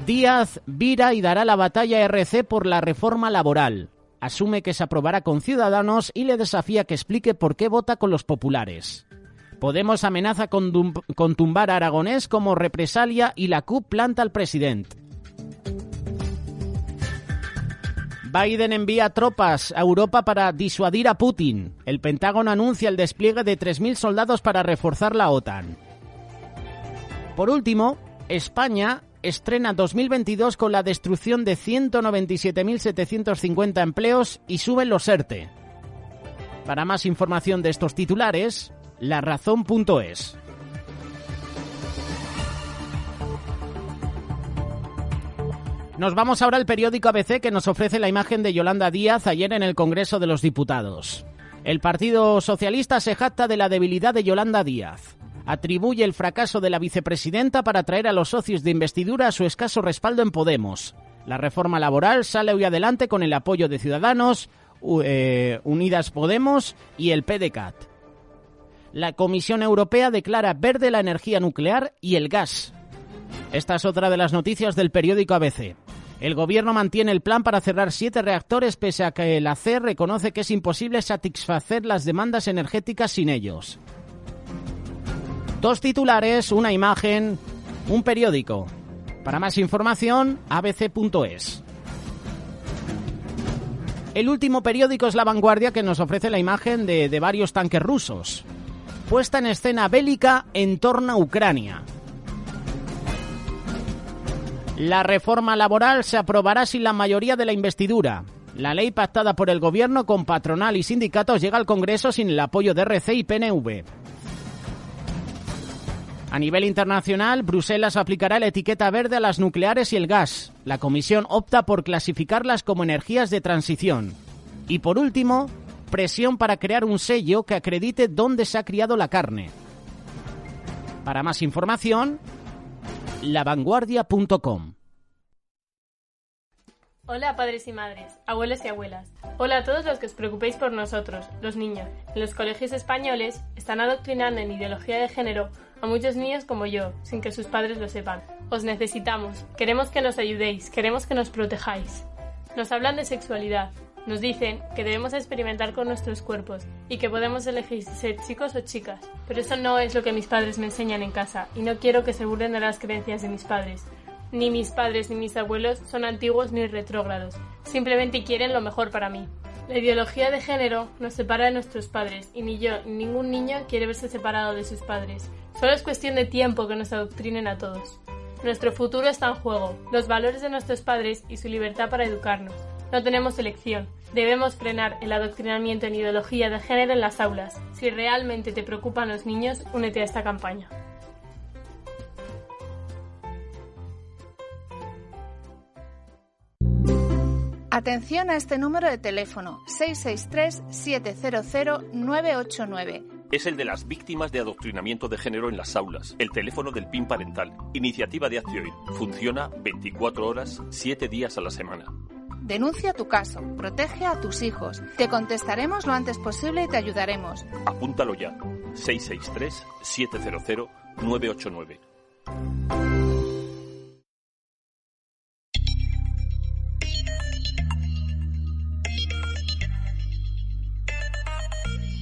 Díaz vira y dará la batalla a RC por la reforma laboral. Asume que se aprobará con Ciudadanos y le desafía que explique por qué vota con los populares. Podemos amenaza con tumbar a Aragonés como represalia y la CUP planta al presidente. Biden envía tropas a Europa para disuadir a Putin. El Pentágono anuncia el despliegue de 3.000 soldados para reforzar la OTAN. Por último, España estrena 2022 con la destrucción de 197.750 empleos y suben los ERTE. Para más información de estos titulares, larazón.es. Nos vamos ahora al periódico ABC, que nos ofrece la imagen de Yolanda Díaz ayer en el Congreso de los Diputados. El Partido Socialista se jacta de la debilidad de Yolanda Díaz. atribuye el fracaso de la vicepresidenta para atraer a los socios de investidura a su escaso respaldo en Podemos. La reforma laboral sale hoy adelante con el apoyo de Ciudadanos, Unidas Podemos y el PDeCAT. La Comisión Europea declara verde la energía nuclear y el gas. Esta es otra de las noticias del periódico ABC. El gobierno mantiene el plan para cerrar 7 reactores pese a que la CER reconoce que es imposible satisfacer las demandas energéticas sin ellos. 2 titulares, una imagen, un periódico. Para más información, abc.es. El último periódico es La Vanguardia, que nos ofrece la imagen de varios tanques rusos. Puesta en escena bélica en torno a Ucrania. La reforma laboral se aprobará sin la mayoría de la investidura. La ley pactada por el gobierno con patronal y sindicatos llega al Congreso sin el apoyo de RC y PNV. A nivel internacional, Bruselas aplicará la etiqueta verde a las nucleares y el gas. La Comisión opta por clasificarlas como energías de transición. Y por último, presión para crear un sello que acredite dónde se ha criado la carne. Para más información, lavanguardia.com. Hola padres y madres, abuelos y abuelas. Hola a todos los que os preocupéis por nosotros, los niños. En los colegios españoles están adoctrinando en ideología de género a muchos niños como yo, sin que sus padres lo sepan. Os necesitamos, queremos que nos ayudéis, queremos que nos protejáis. Nos hablan de sexualidad, nos dicen que debemos experimentar con nuestros cuerpos y que podemos elegir ser chicos o chicas. Pero eso no es lo que mis padres me enseñan en casa y no quiero que se burlen de las creencias de mis padres. Ni mis padres ni mis abuelos son antiguos ni retrógrados, simplemente quieren lo mejor para mí. La ideología de género nos separa de nuestros padres y ni yo ni ningún niño quiere verse separado de sus padres. Solo es cuestión de tiempo que nos adoctrinen a todos. Nuestro futuro está en juego, los valores de nuestros padres y su libertad para educarnos. No tenemos elección. Debemos frenar el adoctrinamiento en ideología de género en las aulas. Si realmente te preocupan los niños, únete a esta campaña. Atención a este número de teléfono, 663-700-989. Es el de las víctimas de adoctrinamiento de género en las aulas. El teléfono del PIN parental. Iniciativa de Actioid. Funciona 24 horas, 7 días a la semana. Denuncia tu caso. Protege a tus hijos. Te contestaremos lo antes posible y te ayudaremos. Apúntalo ya. 663-700-989.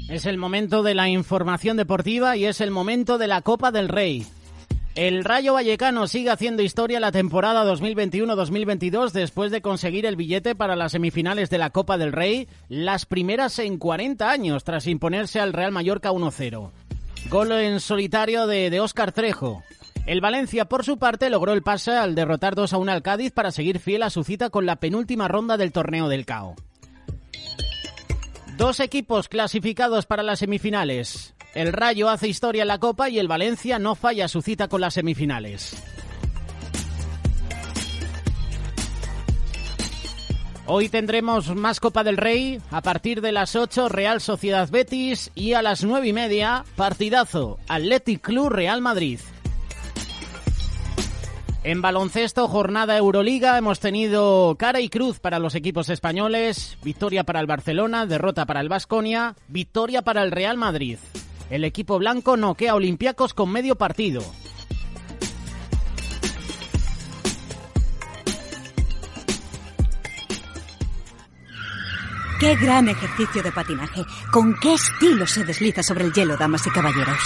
Es el momento de la información deportiva y es el momento de la Copa del Rey. El Rayo Vallecano sigue haciendo historia la temporada 2021-2022 después de conseguir el billete para las semifinales de la Copa del Rey, las primeras en 40 años, tras imponerse al Real Mallorca 1-0. Gol en solitario de Óscar Trejo. El Valencia, por su parte, logró el pase al derrotar 2-1 al Cádiz para seguir fiel a su cita con la penúltima ronda del torneo del CAO. 2 equipos clasificados para las semifinales. El Rayo hace historia en la Copa y el Valencia no falla su cita con las semifinales. Hoy tendremos más Copa del Rey. A partir de las 8, Real Sociedad Betis, y a las 9:30, partidazo Athletic Club Real Madrid. En baloncesto, jornada Euroliga, hemos tenido cara y cruz para los equipos españoles, victoria para el Barcelona, derrota para el Baskonia, victoria para el Real Madrid. El equipo blanco noquea a Olympiacos con medio partido. ¡Qué gran ejercicio de patinaje! ¿Con qué estilo se desliza sobre el hielo, damas y caballeros?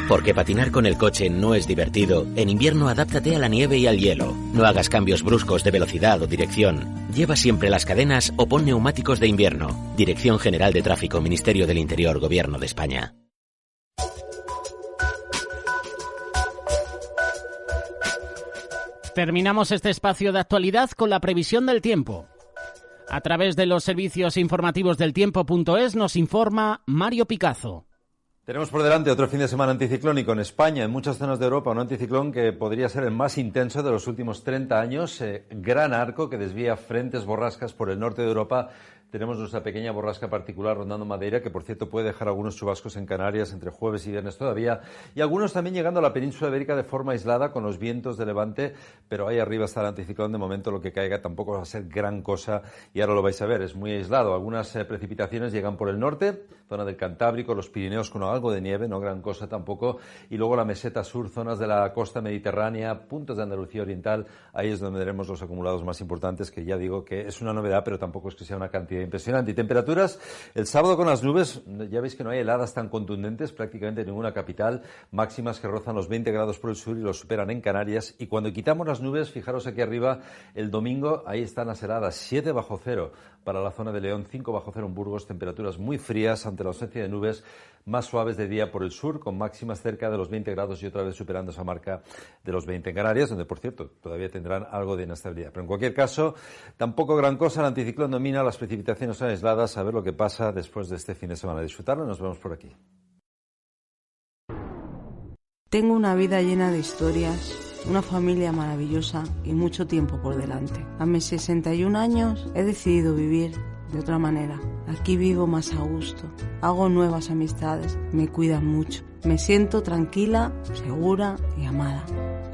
Porque patinar con el coche no es divertido, en invierno adáptate a la nieve y al hielo. No hagas cambios bruscos de velocidad o dirección. Lleva siempre las cadenas o pon neumáticos de invierno. Dirección General de Tráfico, Ministerio del Interior, Gobierno de España. Terminamos este espacio de actualidad con la previsión del tiempo. A través de los servicios informativos del tiempo.es nos informa Mario Picazo. Tenemos por delante otro fin de semana anticiclónico en España, en muchas zonas de Europa, un anticiclón que podría ser el más intenso de los últimos 30 años, gran arco que desvía frentes borrascas por el norte de Europa tenemos nuestra pequeña borrasca particular rondando Madeira, que por cierto puede dejar algunos chubascos en Canarias entre jueves y viernes todavía, y algunos también llegando a la península ibérica de forma aislada con los vientos de levante, pero ahí arriba está el anticiclón. De momento lo que caiga tampoco va a ser gran cosa y ahora lo vais a ver, es muy aislado. Algunas precipitaciones llegan por el norte, zona del Cantábrico, los Pirineos con algo de nieve, no gran cosa tampoco, y luego la meseta sur, zonas de la costa mediterránea, puntos de Andalucía Oriental, ahí es donde veremos los acumulados más importantes, que ya digo que es una novedad, pero tampoco es que sea una cantidad impresionante. Y temperaturas, el sábado con las nubes, ya veis que no hay heladas tan contundentes, prácticamente en ninguna capital, máximas que rozan los 20 grados por el sur y los superan en Canarias, y cuando quitamos las nubes, fijaros aquí arriba, el domingo, ahí están las heladas, 7 bajo cero para la zona de León, 5 bajo cero en Burgos, temperaturas muy frías ante la ausencia de nubes, más suaves de día por el sur, con máximas cerca de los 20 grados y otra vez superando esa marca de los 20 en Canarias, donde, por cierto, todavía tendrán algo de inestabilidad. Pero en cualquier caso, tampoco gran cosa, el anticiclón domina, las precipitaciones son aisladas, a ver lo que pasa después de este fin de semana. Disfrutarlo y nos vemos por aquí. Tengo una vida llena de historias, una familia maravillosa y mucho tiempo por delante. A mis 61 años he decidido vivir de otra manera. Aquí vivo más a gusto, hago nuevas amistades, me cuidan mucho. Me siento tranquila, segura y amada.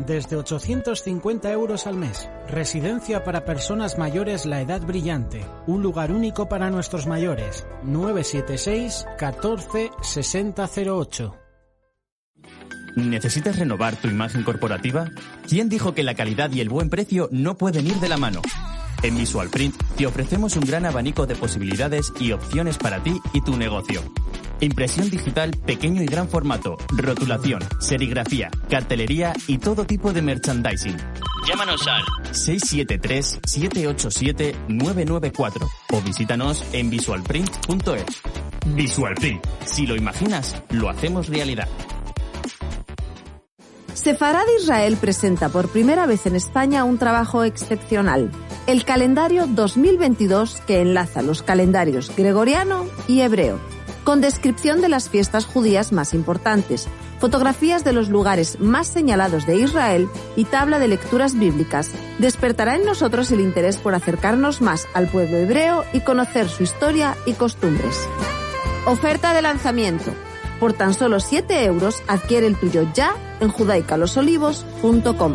Desde 850 euros al mes. Residencia para personas mayores La Edad Brillante. Un lugar único para nuestros mayores. 976 14 6008. ¿Necesitas renovar tu imagen corporativa? ¿Quién dijo que la calidad y el buen precio no pueden ir de la mano? En Visualprint te ofrecemos un gran abanico de posibilidades y opciones para ti y tu negocio. Impresión digital pequeño y gran formato, rotulación, serigrafía, cartelería y todo tipo de merchandising. Llámanos al 673-787-994 o visítanos en visualprint.es. Visualprint. Si lo imaginas, lo hacemos realidad. Sefarad Israel presenta por primera vez en España un trabajo excepcional, el calendario 2022 que enlaza los calendarios gregoriano y hebreo, con descripción de las fiestas judías más importantes, fotografías de los lugares más señalados de Israel y tabla de lecturas bíblicas. Despertará en nosotros el interés por acercarnos más al pueblo hebreo y conocer su historia y costumbres. Oferta de lanzamiento. Por tan solo 7 euros adquiere el tuyo ya en judaicalosolivos.com.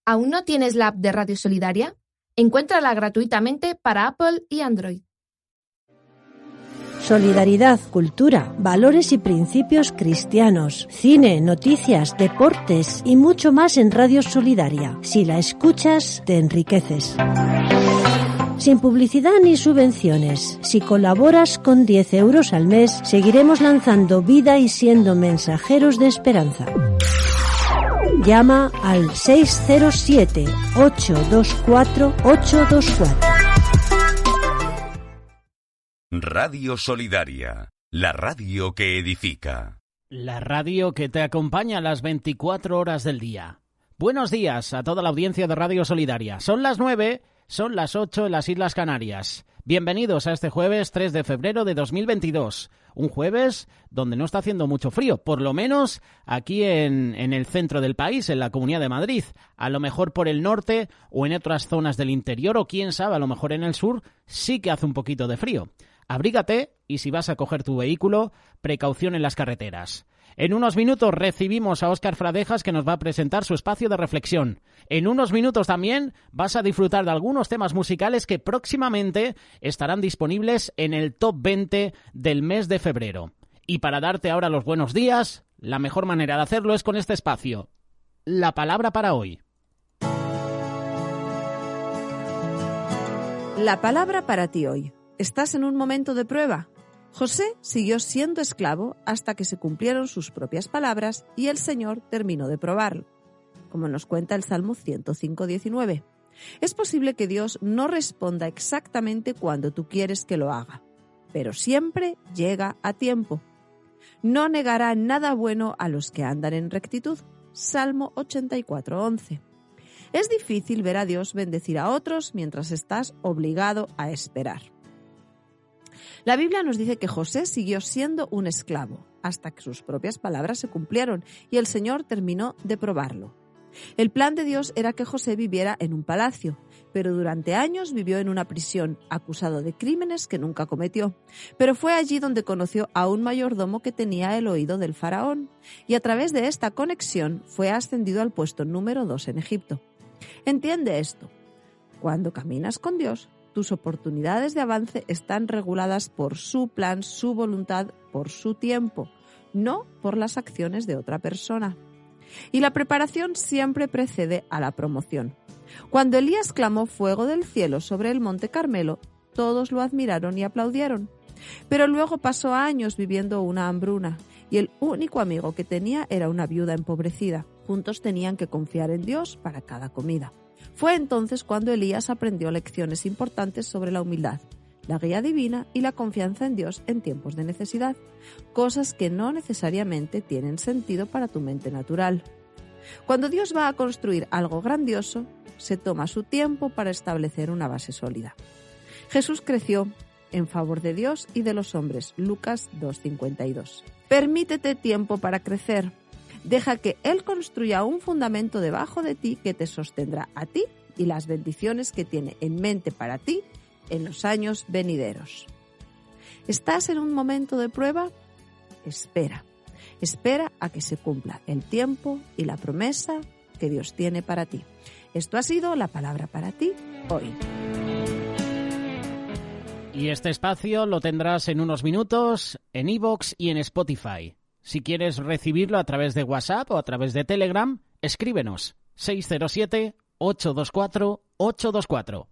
¿Aún no tienes la app de Radio Solidaria? Encuéntrala gratuitamente para Apple y Android. Solidaridad, cultura, valores y principios cristianos, cine, noticias, deportes y mucho más en Radio Solidaria. Si la escuchas, te enriqueces. Sin publicidad ni subvenciones, si colaboras con 10 euros al mes, seguiremos lanzando vida y siendo mensajeros de esperanza. Llama al 607-824-824. Radio Solidaria, la radio que edifica. La radio que te acompaña a las 24 horas del día. Buenos días a toda la audiencia de Radio Solidaria. Son las 9, son las 8 en las Islas Canarias. Bienvenidos a este jueves 3 de febrero de 2022. Un jueves donde no está haciendo mucho frío, por lo menos aquí en el centro del país, en la Comunidad de Madrid. A lo mejor por el norte o en otras zonas del interior, o quién sabe, a lo mejor en el sur sí que hace un poquito de frío. Abrígate y si vas a coger tu vehículo, precaución en las carreteras. En unos minutos recibimos a Óscar Fradejas, que nos va a presentar su espacio de reflexión. En unos minutos también vas a disfrutar de algunos temas musicales que próximamente estarán disponibles en el Top 20 del mes de febrero. Y para darte ahora los buenos días, la mejor manera de hacerlo es con este espacio. La palabra para hoy. La palabra para ti hoy. ¿Estás en un momento de prueba? José siguió siendo esclavo hasta que se cumplieron sus propias palabras y el Señor terminó de probarlo, como nos cuenta el Salmo 105:19. Es posible que Dios no responda exactamente cuando tú quieres que lo haga, pero siempre llega a tiempo. No negará nada bueno a los que andan en rectitud. Salmo 84:11. Es difícil ver a Dios bendecir a otros mientras estás obligado a esperar. La Biblia nos dice que José siguió siendo un esclavo hasta que sus propias palabras se cumplieron y el Señor terminó de probarlo. El plan de Dios era que José viviera en un palacio, pero durante años vivió en una prisión, acusado de crímenes que nunca cometió. Pero fue allí donde conoció a un mayordomo que tenía el oído del faraón, y a través de esta conexión fue ascendido al puesto número 2 en Egipto. Entiende esto. Cuando caminas con Dios, tus oportunidades de avance están reguladas por su plan, su voluntad, por su tiempo, no por las acciones de otra persona. Y la preparación siempre precede a la promoción. Cuando Elías clamó fuego del cielo sobre el monte Carmelo, todos lo admiraron y aplaudieron. Pero luego pasó años viviendo una hambruna, y el único amigo que tenía era una viuda empobrecida. Juntos tenían que confiar en Dios para cada comida. Fue entonces cuando Elías aprendió lecciones importantes sobre la humildad, la guía divina y la confianza en Dios en tiempos de necesidad, cosas que no necesariamente tienen sentido para tu mente natural. Cuando Dios va a construir algo grandioso, se toma su tiempo para establecer una base sólida. Jesús creció en favor de Dios y de los hombres, Lucas 2:52. Permítete tiempo para crecer. Deja que Él construya un fundamento debajo de ti que te sostendrá a ti y las bendiciones que tiene en mente para ti en los años venideros. ¿Estás en un momento de prueba? Espera. Espera a que se cumpla el tiempo y la promesa que Dios tiene para ti. Esto ha sido la palabra para ti hoy. Y este espacio lo tendrás en unos minutos en iVoox y en Spotify. Si quieres recibirlo a través de WhatsApp o a través de Telegram, escríbenos 607-824-824.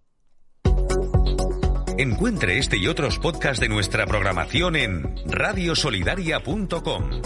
Encuentre este y otros podcasts de nuestra programación en radiosolidaria.com.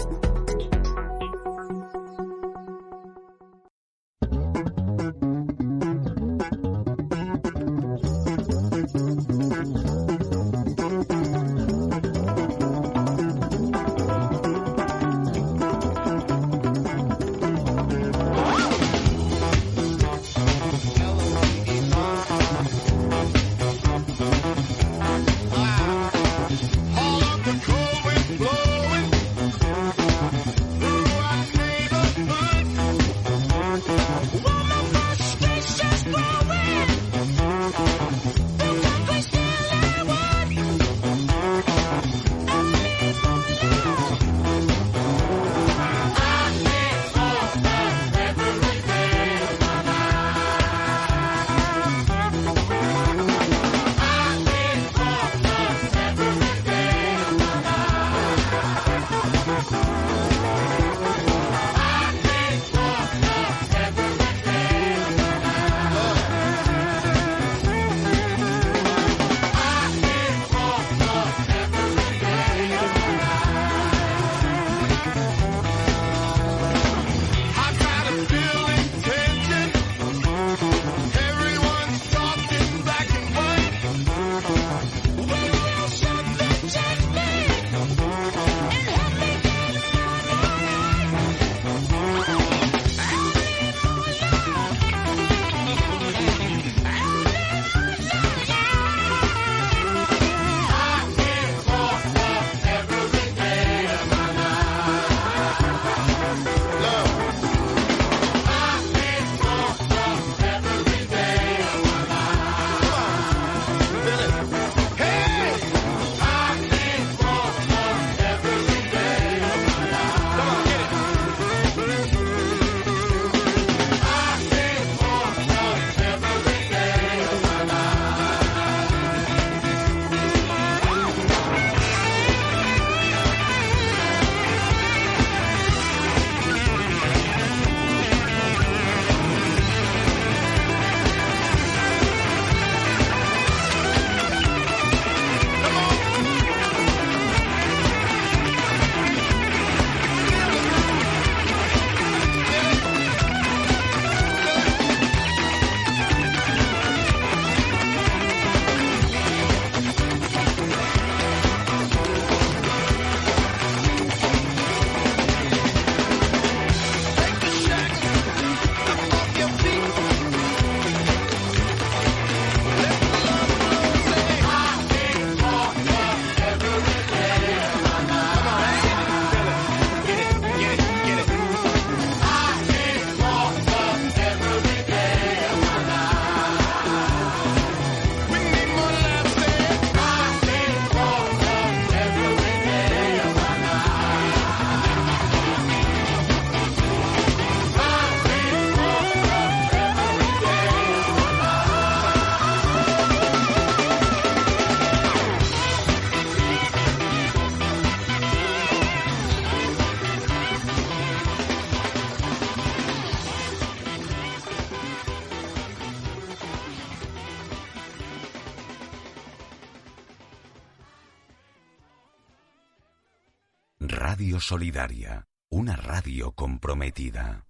Radio Solidaria, una radio comprometida.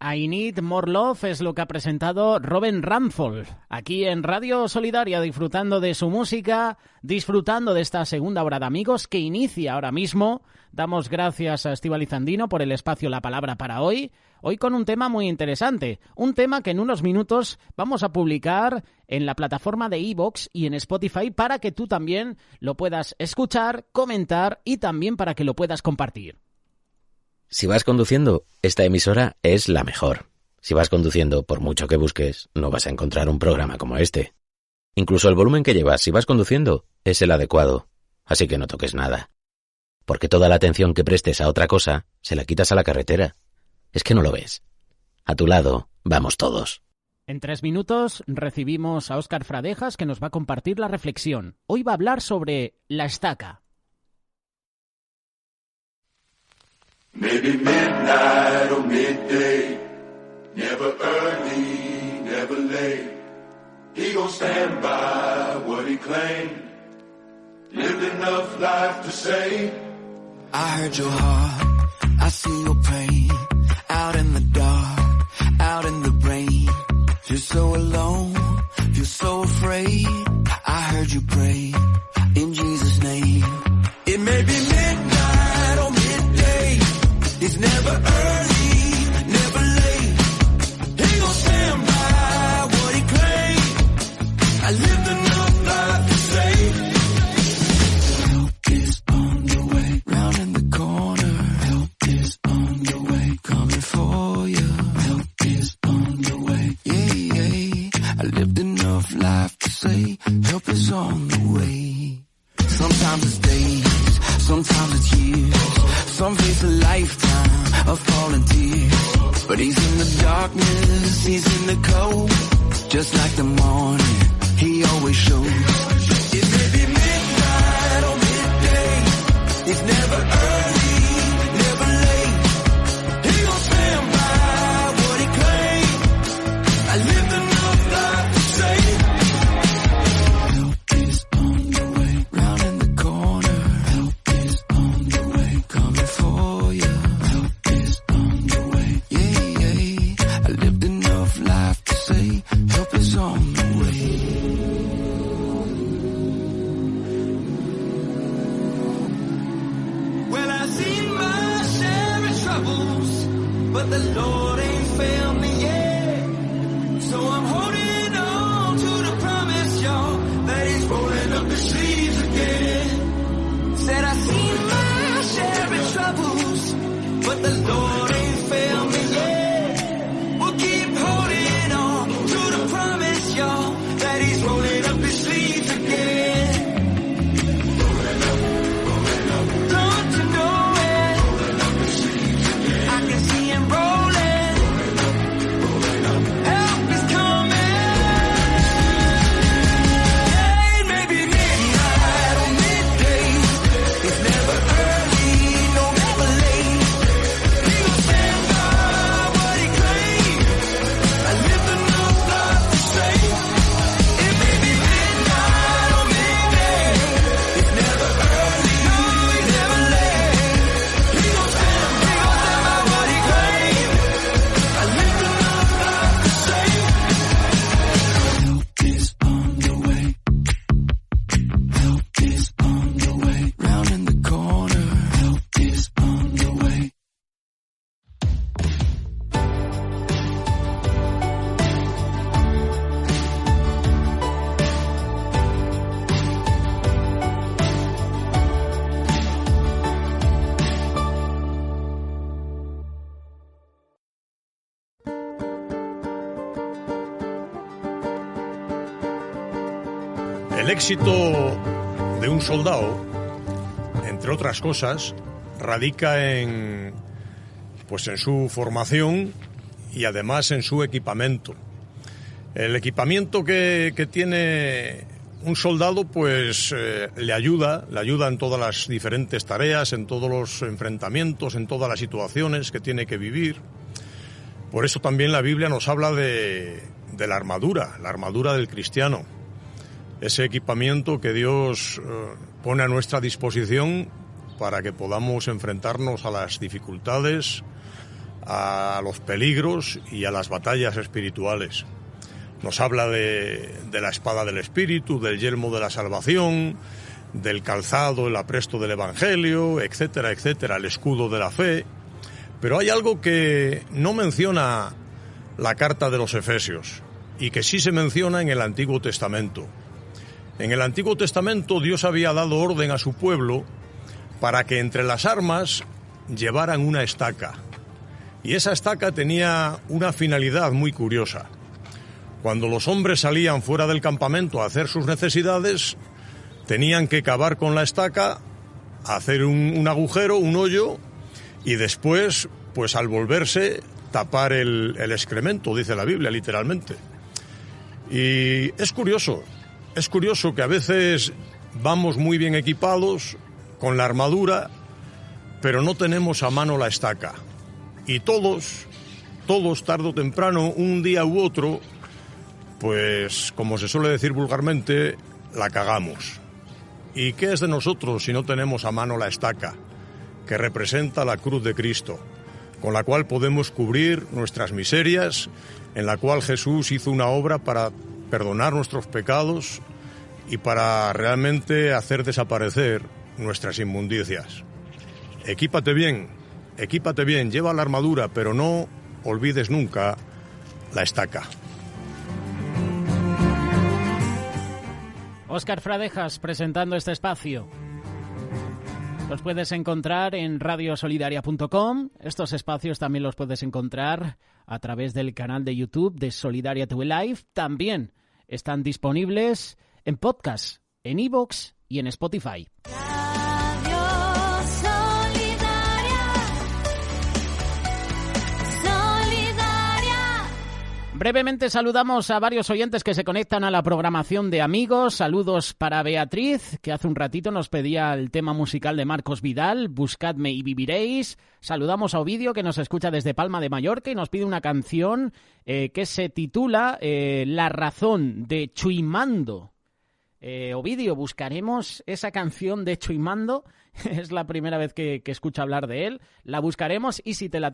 I Need More Love es lo que ha presentado Robin Ramfold aquí en Radio Solidaria, disfrutando de su música, disfrutando de esta segunda hora de Amigos que inicia ahora mismo. Damos gracias a Estíbaliz Andino por el espacio La Palabra para hoy con un tema muy interesante, un tema que en unos minutos vamos a publicar en la plataforma de iVoox y en Spotify para que tú también lo puedas escuchar, comentar y también para que lo puedas compartir. Si vas conduciendo, esta emisora es la mejor. Si vas conduciendo, por mucho que busques, no vas a encontrar un programa como este. Incluso el volumen que llevas si vas conduciendo es el adecuado, así que no toques nada. Porque toda la atención que prestes a otra cosa se la quitas a la carretera. Es que no lo ves. A tu lado vamos todos. En 3 minutos recibimos a Óscar Fradejas, que nos va a compartir la reflexión. Hoy va a hablar sobre la estaca. Maybe midnight or midday, never early, never late. He gon' stand by what he claimed, lived enough life to say, I heard your heart, I see your pain, out in the dark, out in the rain. Feel so alone, feel so afraid. I heard you pray, in Jesus' name. It may be midnight or midday, it's never early, never late. He gon' stand by what he claimed. I lived enough life to say, help is on the way, round in the corner. Help is on the way, coming for you. Help is on the way, yeah, yeah. I lived enough life to say, help is on the way. Sometimes it's days, sometimes it's years, some face a lifetime of falling tears. But he's in the darkness, he's in the cold, just like the morning, he always shows. It may be midnight or midday, it's never early, never late. He gon' stand by what he claimed. I lived enough life to say, help is on the way, round in the corner. Help is on the way, coming for you. Help is on the way, yeah, yeah. I lived enough life to say, help is on the way. Well, I've seen my share of troubles, but the Lord ain't failed me yet. So I'm holding on to the promise, y'all, that he's rolling up his sleeves again. Said I've seen my share of troubles, but the Lord ain't failed me yet. We'll keep holding on to the promise, y'all, that he's rolling up his sleeves again. Don't you know it? I can see him rolling. Help is coming. Hey, maybe midnight or midday, it's never early, no, never late. He gon' stand by what he claimed. I lived enough life to say, it may be midnight or midday, it's never early, no, it's never late. He gon' stand by what he claimed. I lived enough life to say, help is on the way. Help is on the way, round in the corner. Help is on the way. El éxito de un soldado, entre otras cosas, radica en su formación y además en su equipamiento. El equipamiento que tiene un soldado le ayuda en todas las diferentes tareas, en todos los enfrentamientos, en todas las situaciones que tiene que vivir. Por eso también la Biblia nos habla de la armadura del cristiano. Ese equipamiento que Dios pone a nuestra disposición para que podamos enfrentarnos a las dificultades, a los peligros y a las batallas espirituales. Nos habla de la espada del Espíritu, del yelmo de la salvación, del calzado, el apresto del Evangelio, etcétera, etcétera, el escudo de la fe. Pero hay algo que no menciona la carta de los Efesios y que sí se menciona en el Antiguo Testamento. En el Antiguo Testamento Dios había dado orden a su pueblo para que entre las armas llevaran una estaca. Y esa estaca tenía una finalidad muy curiosa. Cuando los hombres salían fuera del campamento a hacer sus necesidades, tenían que cavar con la estaca, hacer un agujero, un hoyo, y después, pues al volverse, tapar el excremento, dice la Biblia, literalmente. Y es curioso que a veces vamos muy bien equipados con la armadura, pero no tenemos a mano la estaca. Y todos, tarde o temprano, un día u otro, pues, como se suele decir vulgarmente, la cagamos. ¿Y qué es de nosotros si no tenemos a mano la estaca, que representa la cruz de Cristo, con la cual podemos cubrir nuestras miserias, en la cual Jesús hizo una obra para perdonar nuestros pecados y para realmente hacer desaparecer nuestras inmundicias? Equípate bien, lleva la armadura, pero no olvides nunca la estaca. Óscar Fradejas presentando este espacio. Los puedes encontrar en radiosolidaria.com. Estos espacios también los puedes encontrar a través del canal de YouTube de Solidaria TV Live. También están disponibles en podcast, en iVoox y en Spotify. Brevemente saludamos a varios oyentes que se conectan a la programación de Amigos. Saludos para Beatriz, que hace un ratito nos pedía el tema musical de Marcos Vidal, Buscadme y viviréis. Saludamos a Ovidio, que nos escucha desde Palma de Mallorca y nos pide una canción que se titula La razón, de Chuimando. Ovidio, buscaremos esa canción de Chuimando. Es la primera vez que escucho hablar de él. La buscaremos y si la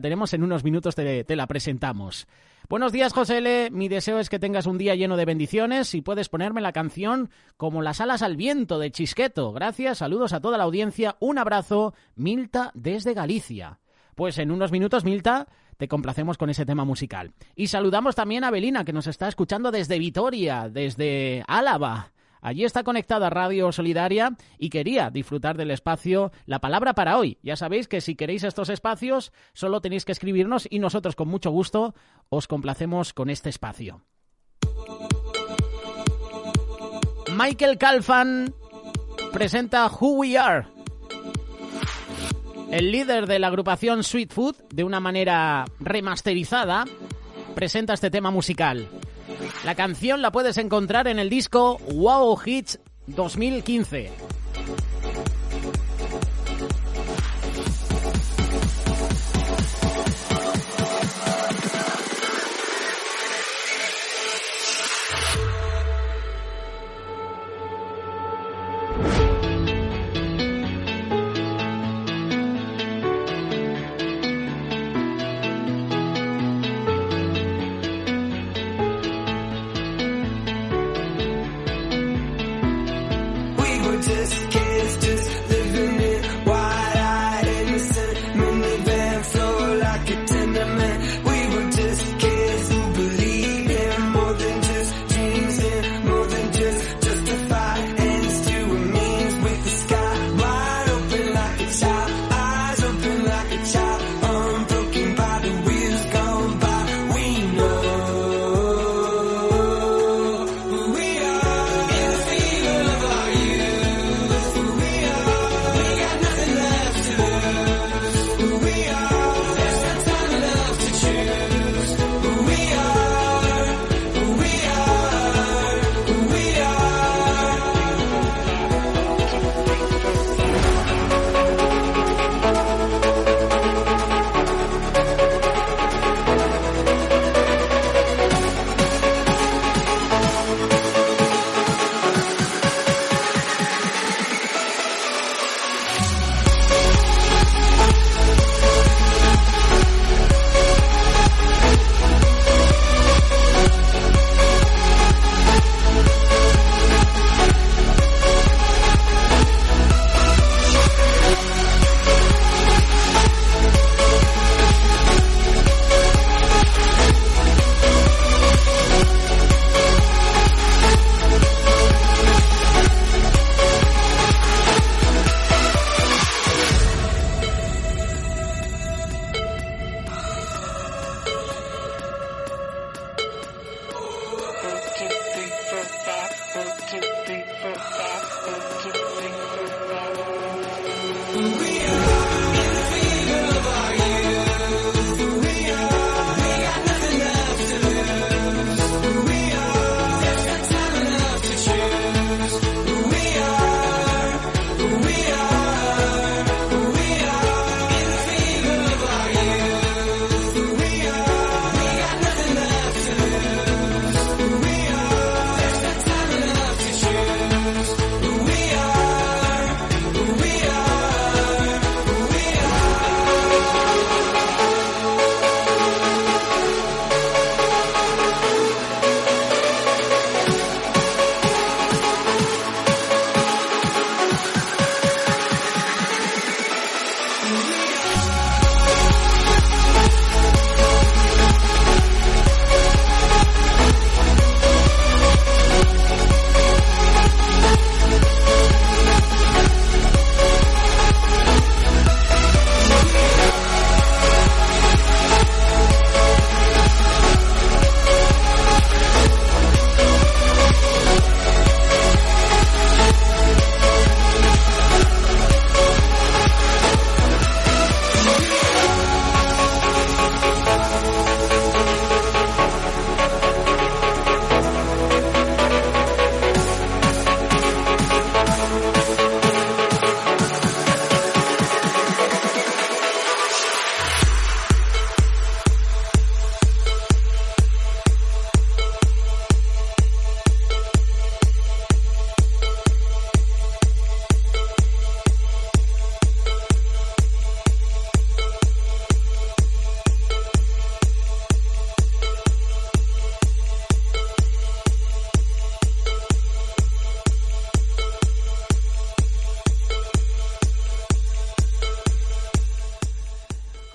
tenemos en unos minutos te la presentamos. Buenos días, José L. Mi deseo es que tengas un día lleno de bendiciones. Si puedes ponerme la canción Como las alas al viento de Chisqueto. Gracias, saludos a toda la audiencia. Un abrazo, Milta desde Galicia. Pues en unos minutos, Milta, te complacemos con ese tema musical. Y saludamos también a Belina, que nos está escuchando desde Vitoria, desde Álava. Allí está conectada a Radio Solidaria y quería disfrutar del espacio La Palabra para Hoy. Ya sabéis que si queréis estos espacios, solo tenéis que escribirnos y nosotros con mucho gusto os complacemos con este espacio. Michael Calfan presenta Who We Are. El líder de la agrupación Sweet Food, de una manera remasterizada, presenta este tema musical. La canción la puedes encontrar en el disco Wow Hits 2015. We were just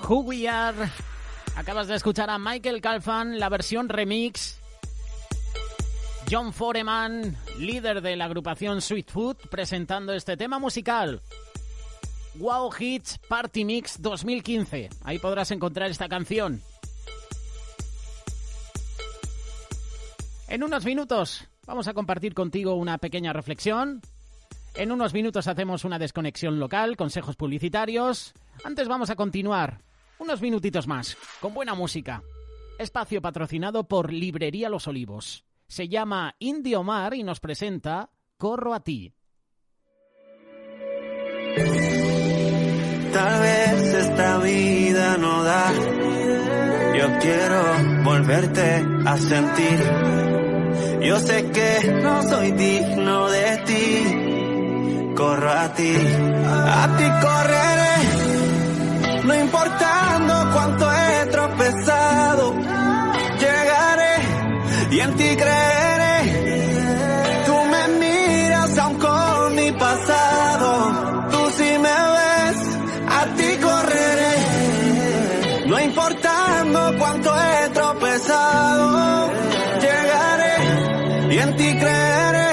Who We Are. Acabas de escuchar a Michael Calfan, la versión remix. John Foreman, líder de la agrupación Sweet Food, presentando este tema musical. Wow Hits Party Mix 2015. Ahí podrás encontrar esta canción. En unos minutos vamos a compartir contigo una pequeña reflexión. En unos minutos hacemos una desconexión local, consejos publicitarios. Antes vamos a continuar unos minutitos más con buena música. Espacio patrocinado por Librería Los Olivos. Se llama Indio Mar y nos presenta Corro a ti. Tal vez esta vida no da. Yo quiero volverte a sentir. Yo sé que no soy digno de ti. Corro a ti correré. No importando cuánto he tropezado, llegaré y en ti creeré. Tú me miras aún con mi pasado. Tú si me ves, a ti correré. No importando cuánto he tropezado, llegaré y en ti creeré.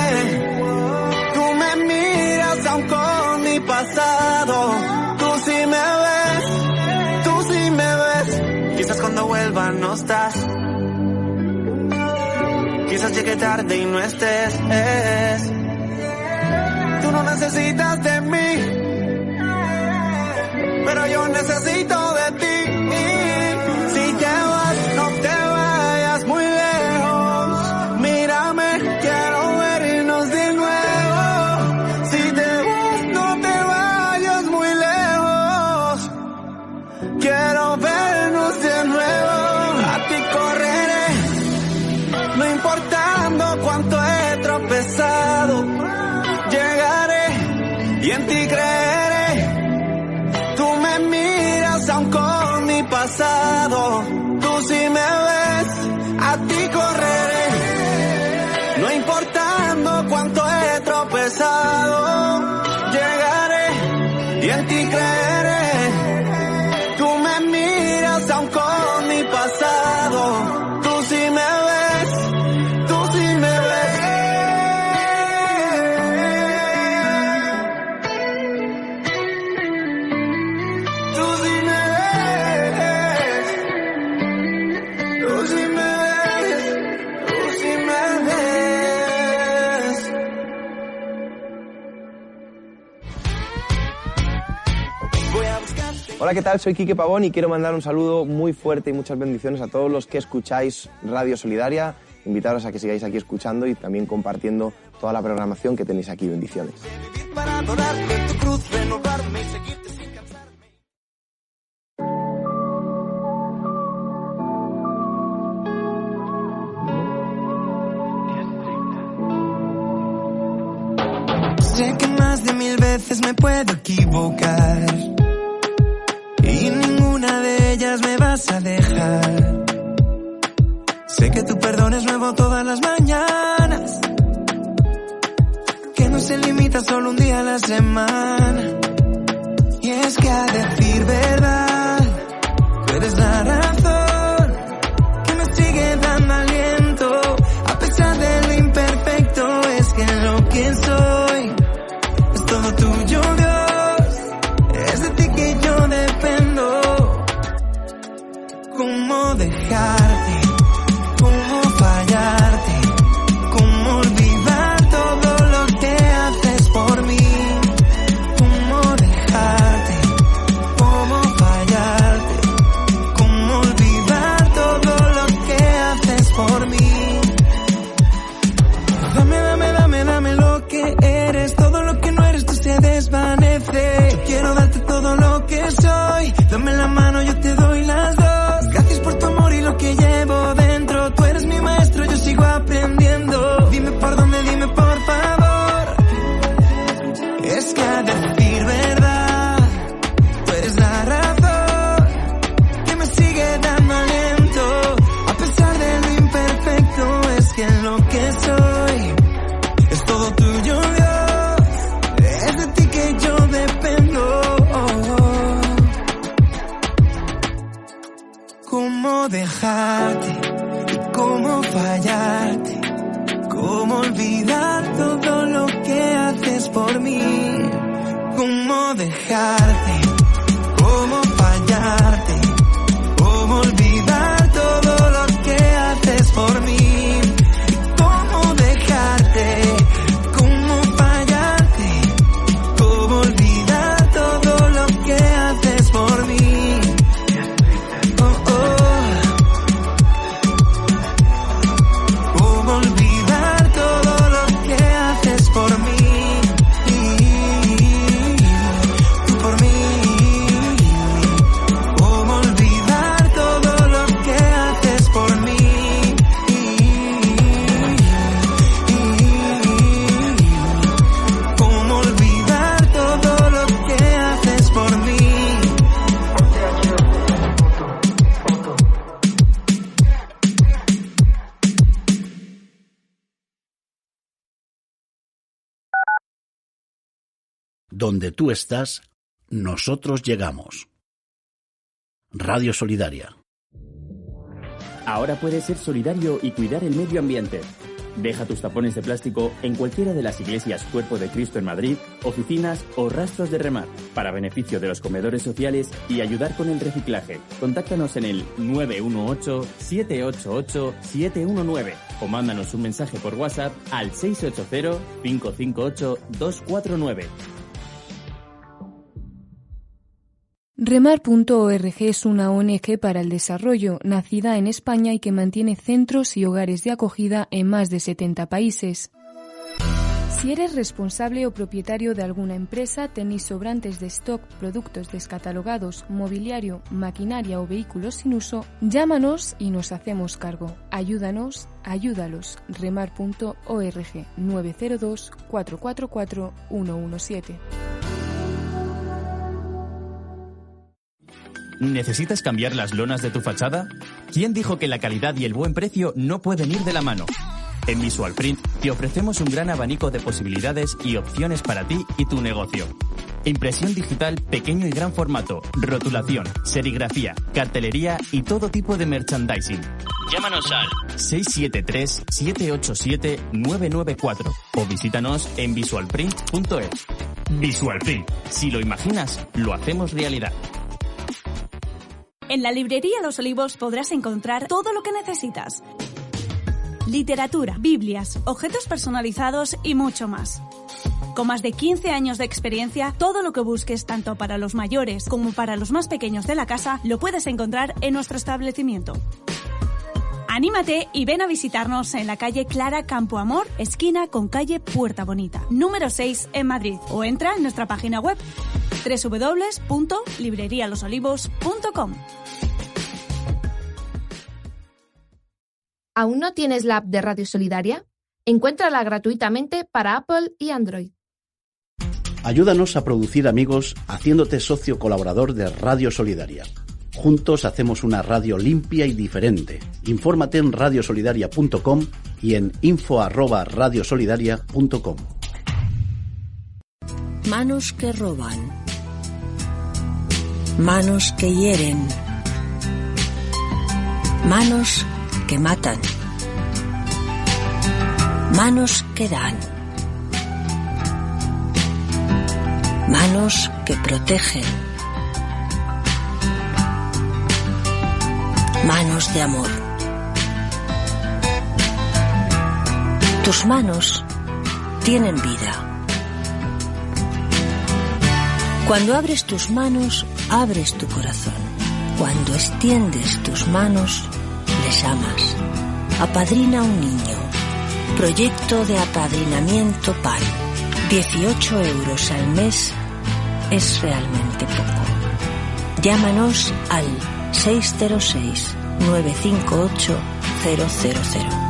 Tú me miras aún con mi pasado. Tú si me ves, tú si me ves. Quizás cuando vuelva no estás. Quizás llegue tarde y no estés. Tú no necesitas de mí, pero yo necesito de ti. Si te vas, no te vayas muy lejos. Mírame, quiero vernos de nuevo. Si te vas, no te vayas muy lejos. Quiero vernos de nuevo. A ti correré, no importando cuánto he tropezado. Llegaré y en ti creeré. Tú me miras aún con mi pasado. Tú si me ves, a ti correré. No importando cuánto he tropezado, llegaré y en ti creeré. Tú me miras aún con mi pasado. Tú si me ves, tú si me ves. Hola, ¿qué tal? Soy Quique Pavón y quiero mandar un saludo muy fuerte y muchas bendiciones a todos los que escucháis Radio Solidaria. Invitaros a que sigáis aquí escuchando y también compartiendo toda la programación que tenéis aquí. Bendiciones. Sé que más de 1000 veces me puedo equivocar y ninguna de ellas me vas a dejar. Sé que tu perdón es nuevo todas las mañanas, que no se limita solo un día a la semana. Y es que a decir verdad, tú eres la razón que me sigue dando aliento. A pesar de lo imperfecto, es que lo que soy es todo tuyo, Dios. Es de ti que yo dependo. ¿Cómo dejarte? ¿Cómo fallarte? ¿Cómo olvidar todo lo que haces por mí? ¿Cómo dejarte? ¿Cómo fallarte? ¿Cómo olvidar todo lo que haces por mí? Dame, dame, dame, dame lo que eres. Todo lo que no eres tú se desvanece. Yo quiero darte todo lo que soy. Dame la mano, yo te doy las dos. Gracias por tu amor y lo que llevo dentro. Tú eres mi maestro, yo sigo cómo dejarte y cómo fallarte, cómo olvidar todo lo que haces por mí, cómo dejarte, cómo fallarte, cómo olvidar todo lo que haces por mí, cómo dejarte, cómo fallarte, cómo olvidar todo lo que haces por mí. Donde tú estás, nosotros llegamos. Radio Solidaria. Ahora puedes ser solidario y cuidar el medio ambiente. Deja tus tapones de plástico en cualquiera de las iglesias Cuerpo de Cristo en Madrid, oficinas o rastros de remar, para beneficio de los comedores sociales y ayudar con el reciclaje. Contáctanos en el 918-788-719 o mándanos un mensaje por WhatsApp al 680-558-249. Remar.org es una ONG para el desarrollo, nacida en España y que mantiene centros y hogares de acogida en más de 70 países. Si eres responsable o propietario de alguna empresa, tenéis sobrantes de stock, productos descatalogados, mobiliario, maquinaria o vehículos sin uso, llámanos y nos hacemos cargo. Ayúdanos, ayúdalos. Remar.org 902 444 117. ¿Necesitas cambiar las lonas de tu fachada? ¿Quién dijo que la calidad y el buen precio no pueden ir de la mano? En Visualprint te ofrecemos un gran abanico de posibilidades y opciones para ti y tu negocio. Impresión digital pequeño y gran formato, rotulación, serigrafía, cartelería y todo tipo de merchandising. Llámanos al 673-787-994 o visítanos en visualprint.es. Visualprint, si lo imaginas, lo hacemos realidad. En la librería Los Olivos podrás encontrar todo lo que necesitas. Literatura, Biblias, objetos personalizados y mucho más. Con más de 15 años de experiencia, todo lo que busques tanto para los mayores como para los más pequeños de la casa lo puedes encontrar en nuestro establecimiento. Anímate y ven a visitarnos en la calle Clara Campoamor, esquina con calle Puerta Bonita, número 6 en Madrid, o entra en nuestra página web www.librerialosolivos.com. ¿Aún no tienes la app de Radio Solidaria? Encuéntrala gratuitamente para Apple y Android. Ayúdanos a producir amigos haciéndote socio colaborador de Radio Solidaria. Juntos hacemos una radio limpia y diferente. Infórmate en radiosolidaria.com y en info@radiosolidaria.com. Manos que roban. Manos que hieren. Manos que matan. Manos que dan. Manos que protegen. Manos de amor. Tus manos tienen vida. Cuando abres tus manos, abres tu corazón. Cuando extiendes tus manos, les amas. Apadrina un niño. Proyecto de apadrinamiento PAN. 18 € al mes es realmente poco. Llámanos al 606-958-000.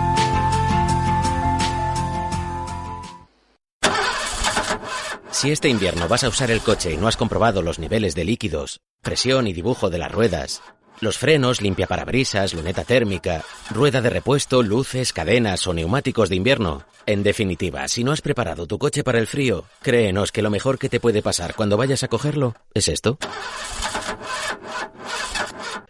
Si este invierno vas a usar el coche y no has comprobado los niveles de líquidos, presión y dibujo de las ruedas, los frenos, limpiaparabrisas, luneta térmica, rueda de repuesto, luces, cadenas o neumáticos de invierno, en definitiva, si no has preparado tu coche para el frío, créenos que lo mejor que te puede pasar cuando vayas a cogerlo es esto.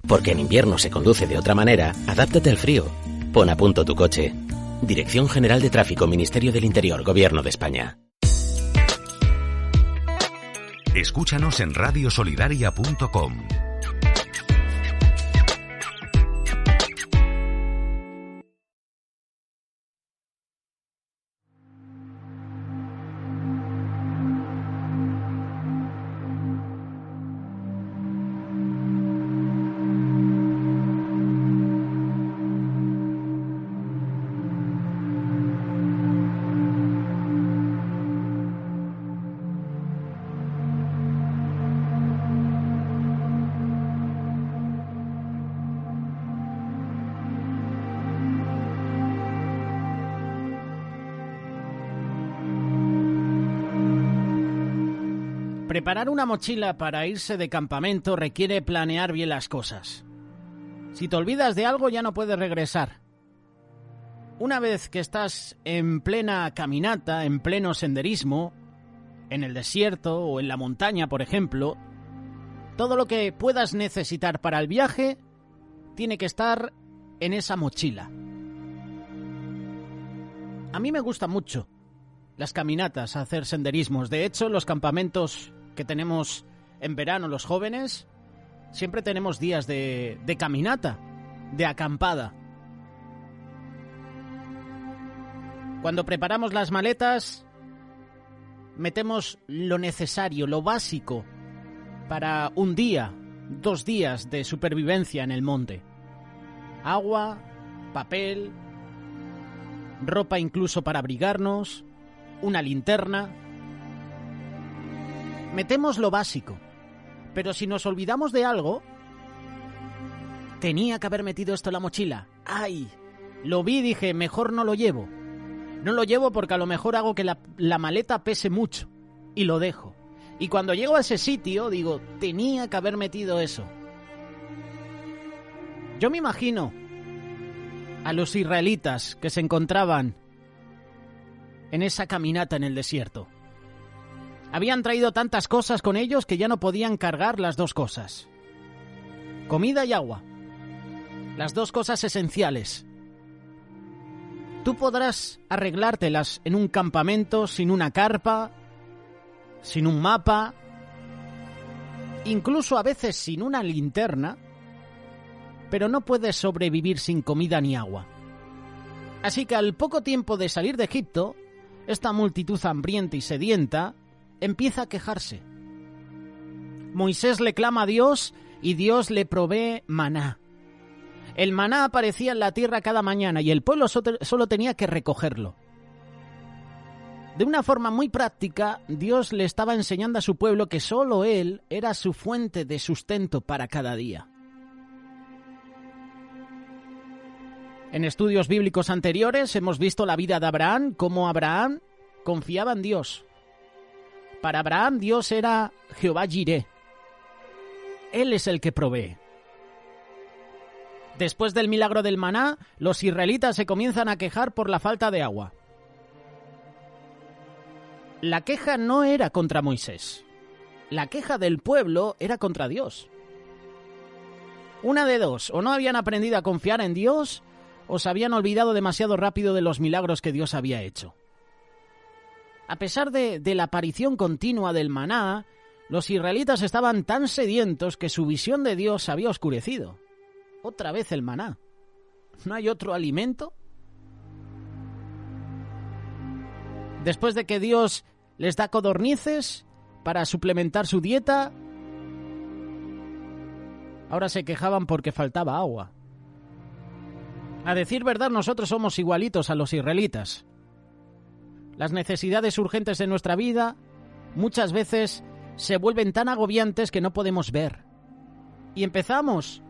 Porque en invierno se conduce de otra manera, adáptate al frío. Pon a punto tu coche. Dirección General de Tráfico, Ministerio del Interior, Gobierno de España. Escúchanos en radiosolidaria.com. Preparar una mochila para irse de campamento requiere planear bien las cosas. Si te olvidas de algo ya no puedes regresar. Una vez que estás en plena caminata, en pleno senderismo, en el desierto o en la montaña, por ejemplo, todo lo que puedas necesitar para el viaje tiene que estar en esa mochila. A mí me gusta mucho las caminatas, hacer senderismos. De hecho, los campamentos que tenemos en verano los jóvenes, siempre tenemos días de caminata, de acampada. Cuando preparamos las maletas, metemos lo necesario, lo básico, para un día, 2 días de supervivencia en el monte. Agua, papel, ropa incluso para abrigarnos, una linterna. Metemos lo básico, pero si nos olvidamos de algo, tenía que haber metido esto en la mochila. ¡Ay! Lo vi y dije, mejor no lo llevo. No lo llevo porque a lo mejor hago que la maleta pese mucho y lo dejo. Y cuando llego a ese sitio, digo, tenía que haber metido eso. Yo me imagino a los israelitas que se encontraban en esa caminata en el desierto. Habían traído tantas cosas con ellos que ya no podían cargar las 2 cosas. Comida y agua. Las 2 cosas esenciales. Tú podrás arreglártelas en un campamento sin una carpa, sin un mapa, incluso a veces sin una linterna, pero no puedes sobrevivir sin comida ni agua. Así que al poco tiempo de salir de Egipto, esta multitud hambrienta y sedienta empieza a quejarse. Moisés le clama a Dios y Dios le provee maná. El maná aparecía en la tierra cada mañana y el pueblo solo tenía que recogerlo. De una forma muy práctica, Dios le estaba enseñando a su pueblo que solo Él era su fuente de sustento para cada día. En estudios bíblicos anteriores hemos visto la vida de Abraham, cómo Abraham confiaba en Dios. Para Abraham, Dios era Jehová Jireh. Él es el que provee. Después del milagro del maná, los israelitas se comienzan a quejar por la falta de agua. La queja no era contra Moisés. La queja del pueblo era contra Dios. Una de dos, o no habían aprendido a confiar en Dios, o se habían olvidado demasiado rápido de los milagros que Dios había hecho. A pesar de la aparición continua del maná, los israelitas estaban tan sedientos que su visión de Dios se había oscurecido. Otra vez el maná. ¿No hay otro alimento? Después de que Dios les da codornices para suplementar su dieta, ahora se quejaban porque faltaba agua. A decir verdad, nosotros somos igualitos a los israelitas. Las necesidades urgentes de nuestra vida muchas veces se vuelven tan agobiantes que no podemos ver. Y empezamos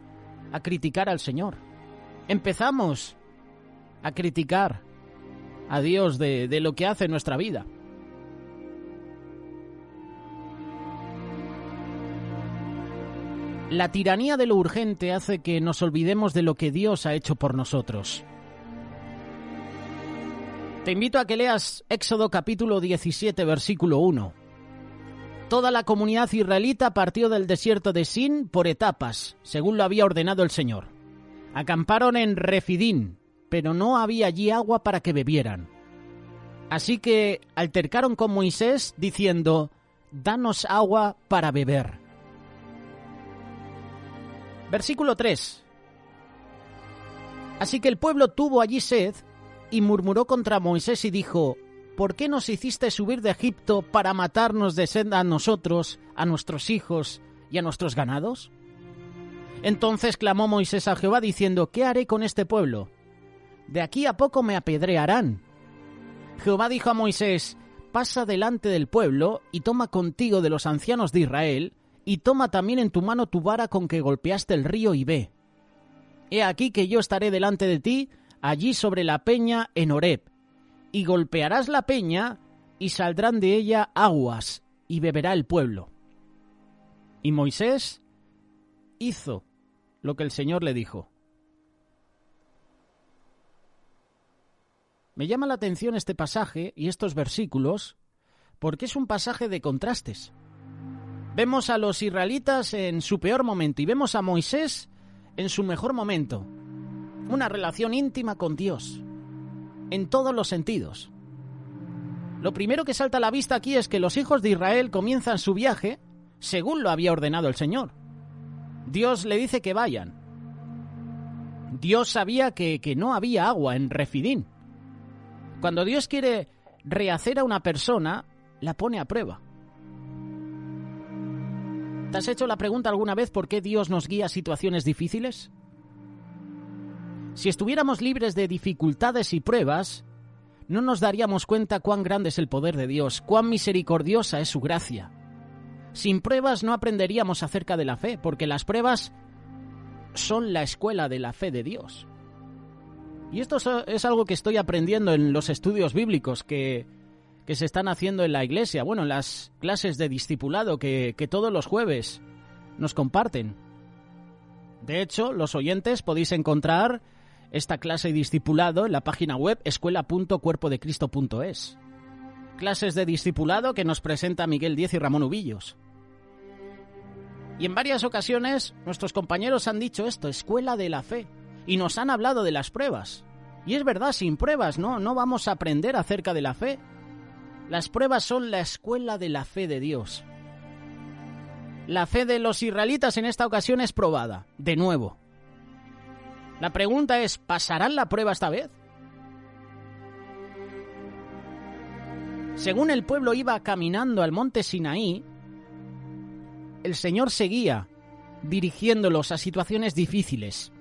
a criticar al Señor. Empezamos a criticar a Dios de lo que hace en nuestra vida. La tiranía de lo urgente hace que nos olvidemos de lo que Dios ha hecho por nosotros. Te invito a que leas Éxodo capítulo 17, versículo 1. Toda la comunidad israelita partió del desierto de Sin por etapas, según lo había ordenado el Señor. Acamparon en Refidín, pero no había allí agua para que bebieran. Así que altercaron con Moisés diciendo: «Danos agua para beber». Versículo 3. Así que el pueblo tuvo allí sed y murmuró contra Moisés y dijo: ¿por qué nos hiciste subir de Egipto para matarnos de sed a nosotros, a nuestros hijos y a nuestros ganados? Entonces clamó Moisés a Jehová diciendo: ¿qué haré con este pueblo? De aquí a poco me apedrearán. Jehová dijo a Moisés: pasa delante del pueblo y toma contigo de los ancianos de Israel, y toma también en tu mano tu vara con que golpeaste el río y ve. He aquí que yo estaré delante de ti, allí sobre la peña en Horeb, y golpearás la peña, y saldrán de ella aguas, y beberá el pueblo. Y Moisés hizo lo que el Señor le dijo. Me llama la atención este pasaje y estos versículos, porque es un pasaje de contrastes. Vemos a los israelitas en su peor momento y vemos a Moisés en su mejor momento. Una relación íntima con Dios, en todos los sentidos. Lo primero que salta a la vista aquí es que los hijos de Israel comienzan su viaje según lo había ordenado el Señor. Dios le dice que vayan. Dios sabía que no había agua en Refidín. Cuando Dios quiere rehacer a una persona, la pone a prueba. ¿Te has hecho la pregunta alguna vez por qué Dios nos guía a situaciones difíciles? Si estuviéramos libres de dificultades y pruebas, no nos daríamos cuenta cuán grande es el poder de Dios, cuán misericordiosa es su gracia. Sin pruebas no aprenderíamos acerca de la fe, porque las pruebas son la escuela de la fe de Dios. Y esto es algo que estoy aprendiendo en los estudios bíblicos que se están haciendo en la iglesia, bueno, en las clases de discipulado que todos los jueves nos comparten. De hecho, los oyentes podéis encontrar esta clase de discipulado en la página web escuela.cuerpodecristo.es. Clases de discipulado que nos presenta Miguel Díez y Ramón Ubillos. Y en varias ocasiones nuestros compañeros han dicho esto, escuela de la fe, y nos han hablado de las pruebas. Y es verdad, sin pruebas no vamos a aprender acerca de la fe. Las pruebas son la escuela de la fe de Dios. La fe de los israelitas en esta ocasión es probada, de nuevo. La pregunta es, ¿pasarán la prueba esta vez? Según el pueblo iba caminando al monte Sinaí, el Señor seguía dirigiéndolos a situaciones difíciles.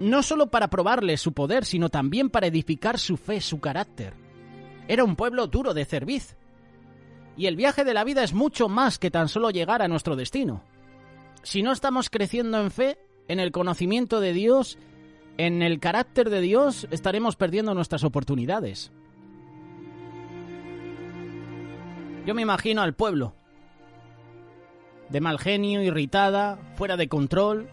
No solo para probarles su poder, sino también para edificar su fe, su carácter. Era un pueblo duro de cerviz. Y el viaje de la vida es mucho más que tan solo llegar a nuestro destino. Si no estamos creciendo en fe, en el conocimiento de Dios, en el carácter de Dios, estaremos perdiendo nuestras oportunidades. Yo me imagino al pueblo, de mal genio, irritada, fuera de control.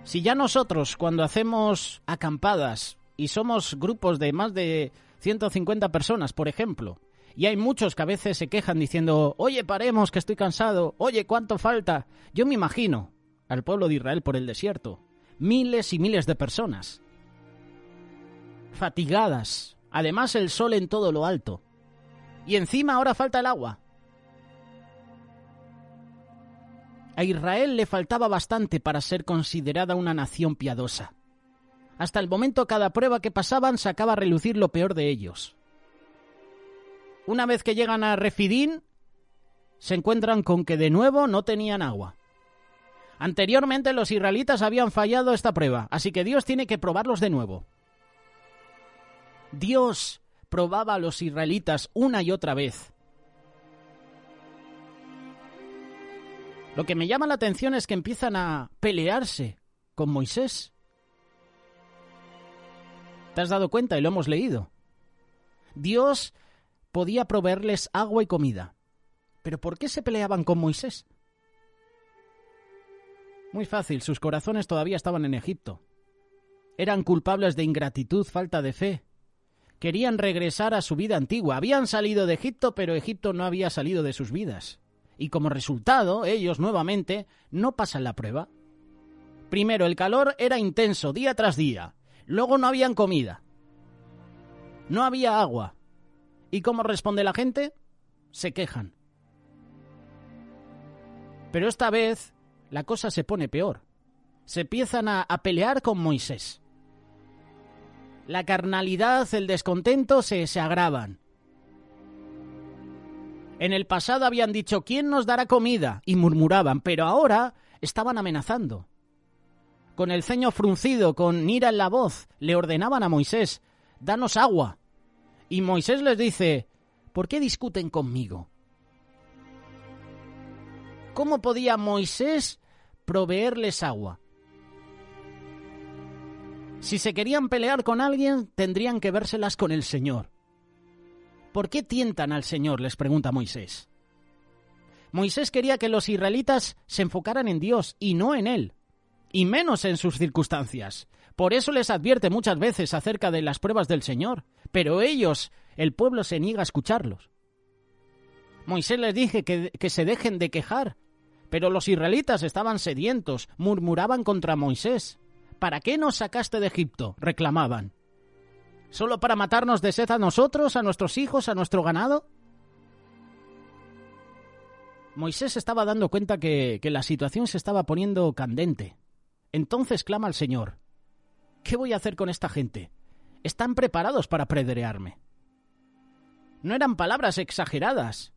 Si ya nosotros, cuando hacemos acampadas, y somos grupos de más de 150 personas, por ejemplo, y hay muchos que a veces se quejan diciendo, oye, paremos, que estoy cansado, oye, ¿cuánto falta? Yo me imagino al pueblo de Israel por el desierto, miles y miles de personas, fatigadas, además el sol en todo lo alto, y encima ahora falta el agua. A Israel le faltaba bastante para ser considerada una nación piadosa. Hasta el momento cada prueba que pasaban sacaba a relucir lo peor de ellos. Una vez que llegan a Refidín, se encuentran con que de nuevo no tenían agua. Anteriormente los israelitas habían fallado esta prueba, así que Dios tiene que probarlos de nuevo. Dios probaba a los israelitas una y otra vez. Lo que me llama la atención es que empiezan a pelearse con Moisés. ¿Te has dado cuenta? Y lo hemos leído. Dios podía proveerles agua y comida. ¿Pero por qué se peleaban con Moisés? Muy fácil, sus corazones todavía estaban en Egipto. Eran culpables de ingratitud, falta de fe. Querían regresar a su vida antigua. Habían salido de Egipto, pero Egipto no había salido de sus vidas. Y como resultado, ellos nuevamente no pasan la prueba. Primero, el calor era intenso, día tras día. Luego no habían comida. No había agua. ¿Y cómo responde la gente? Se quejan. Pero esta vez la cosa se pone peor. Se empiezan a pelear con Moisés. La carnalidad, el descontento se agravan. En el pasado habían dicho, ¿quién nos dará comida? Y murmuraban, pero ahora estaban amenazando. Con el ceño fruncido, con ira en la voz, le ordenaban a Moisés, danos agua. Y Moisés les dice, ¿por qué discuten conmigo? ¿Cómo podía Moisés proveerles agua? Si se querían pelear con alguien, tendrían que vérselas con el Señor. ¿Por qué tientan al Señor?, les pregunta Moisés. Moisés quería que los israelitas se enfocaran en Dios y no en él, y menos en sus circunstancias. Por eso les advierte muchas veces acerca de las pruebas del Señor, pero ellos, el pueblo, se niega a escucharlos. Moisés les dice que se dejen de quejar, pero los israelitas estaban sedientos, murmuraban contra Moisés. ¿Para qué nos sacaste de Egipto?, reclamaban. ¿Solo para matarnos de sed a nosotros, a nuestros hijos, a nuestro ganado? Moisés estaba dando cuenta que la situación se estaba poniendo candente. Entonces clama al Señor. ¿Qué voy a hacer con esta gente? Están preparados para apedrearme. No eran palabras exageradas.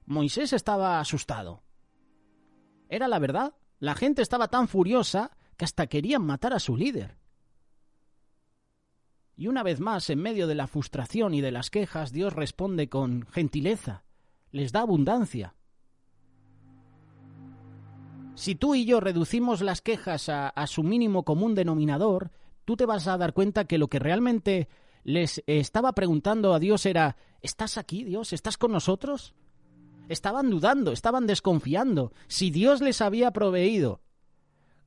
Moisés estaba asustado. Era la verdad. La gente estaba tan furiosa que hasta querían matar a su líder. Y una vez más, en medio de la frustración y de las quejas, Dios responde con gentileza. Les da abundancia. Si tú y yo reducimos las quejas a su mínimo común denominador, tú te vas a dar cuenta que lo que realmente les estaba preguntando a Dios era, ¿estás aquí, Dios? ¿Estás con nosotros? Estaban dudando, estaban desconfiando. Si Dios les había proveído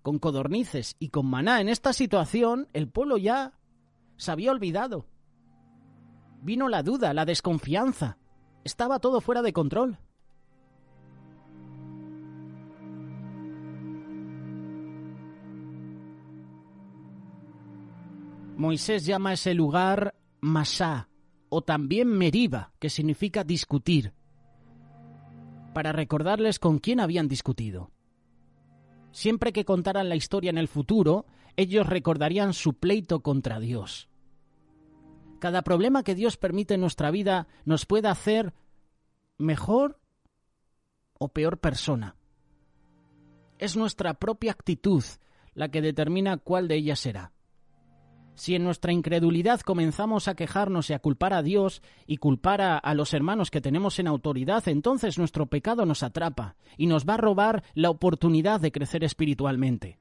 con codornices y con maná en esta situación, el pueblo ya se había olvidado. Vino la duda, la desconfianza. Estaba todo fuera de control. Moisés llama a ese lugar Masá, o también Meriba, que significa discutir, para recordarles con quién habían discutido. Siempre que contaran la historia en el futuro, ellos recordarían su pleito contra Dios. Cada problema que Dios permite en nuestra vida nos puede hacer mejor o peor persona. Es nuestra propia actitud la que determina cuál de ellas será. Si en nuestra incredulidad comenzamos a quejarnos y a culpar a Dios y culpar a los hermanos que tenemos en autoridad, entonces nuestro pecado nos atrapa y nos va a robar la oportunidad de crecer espiritualmente.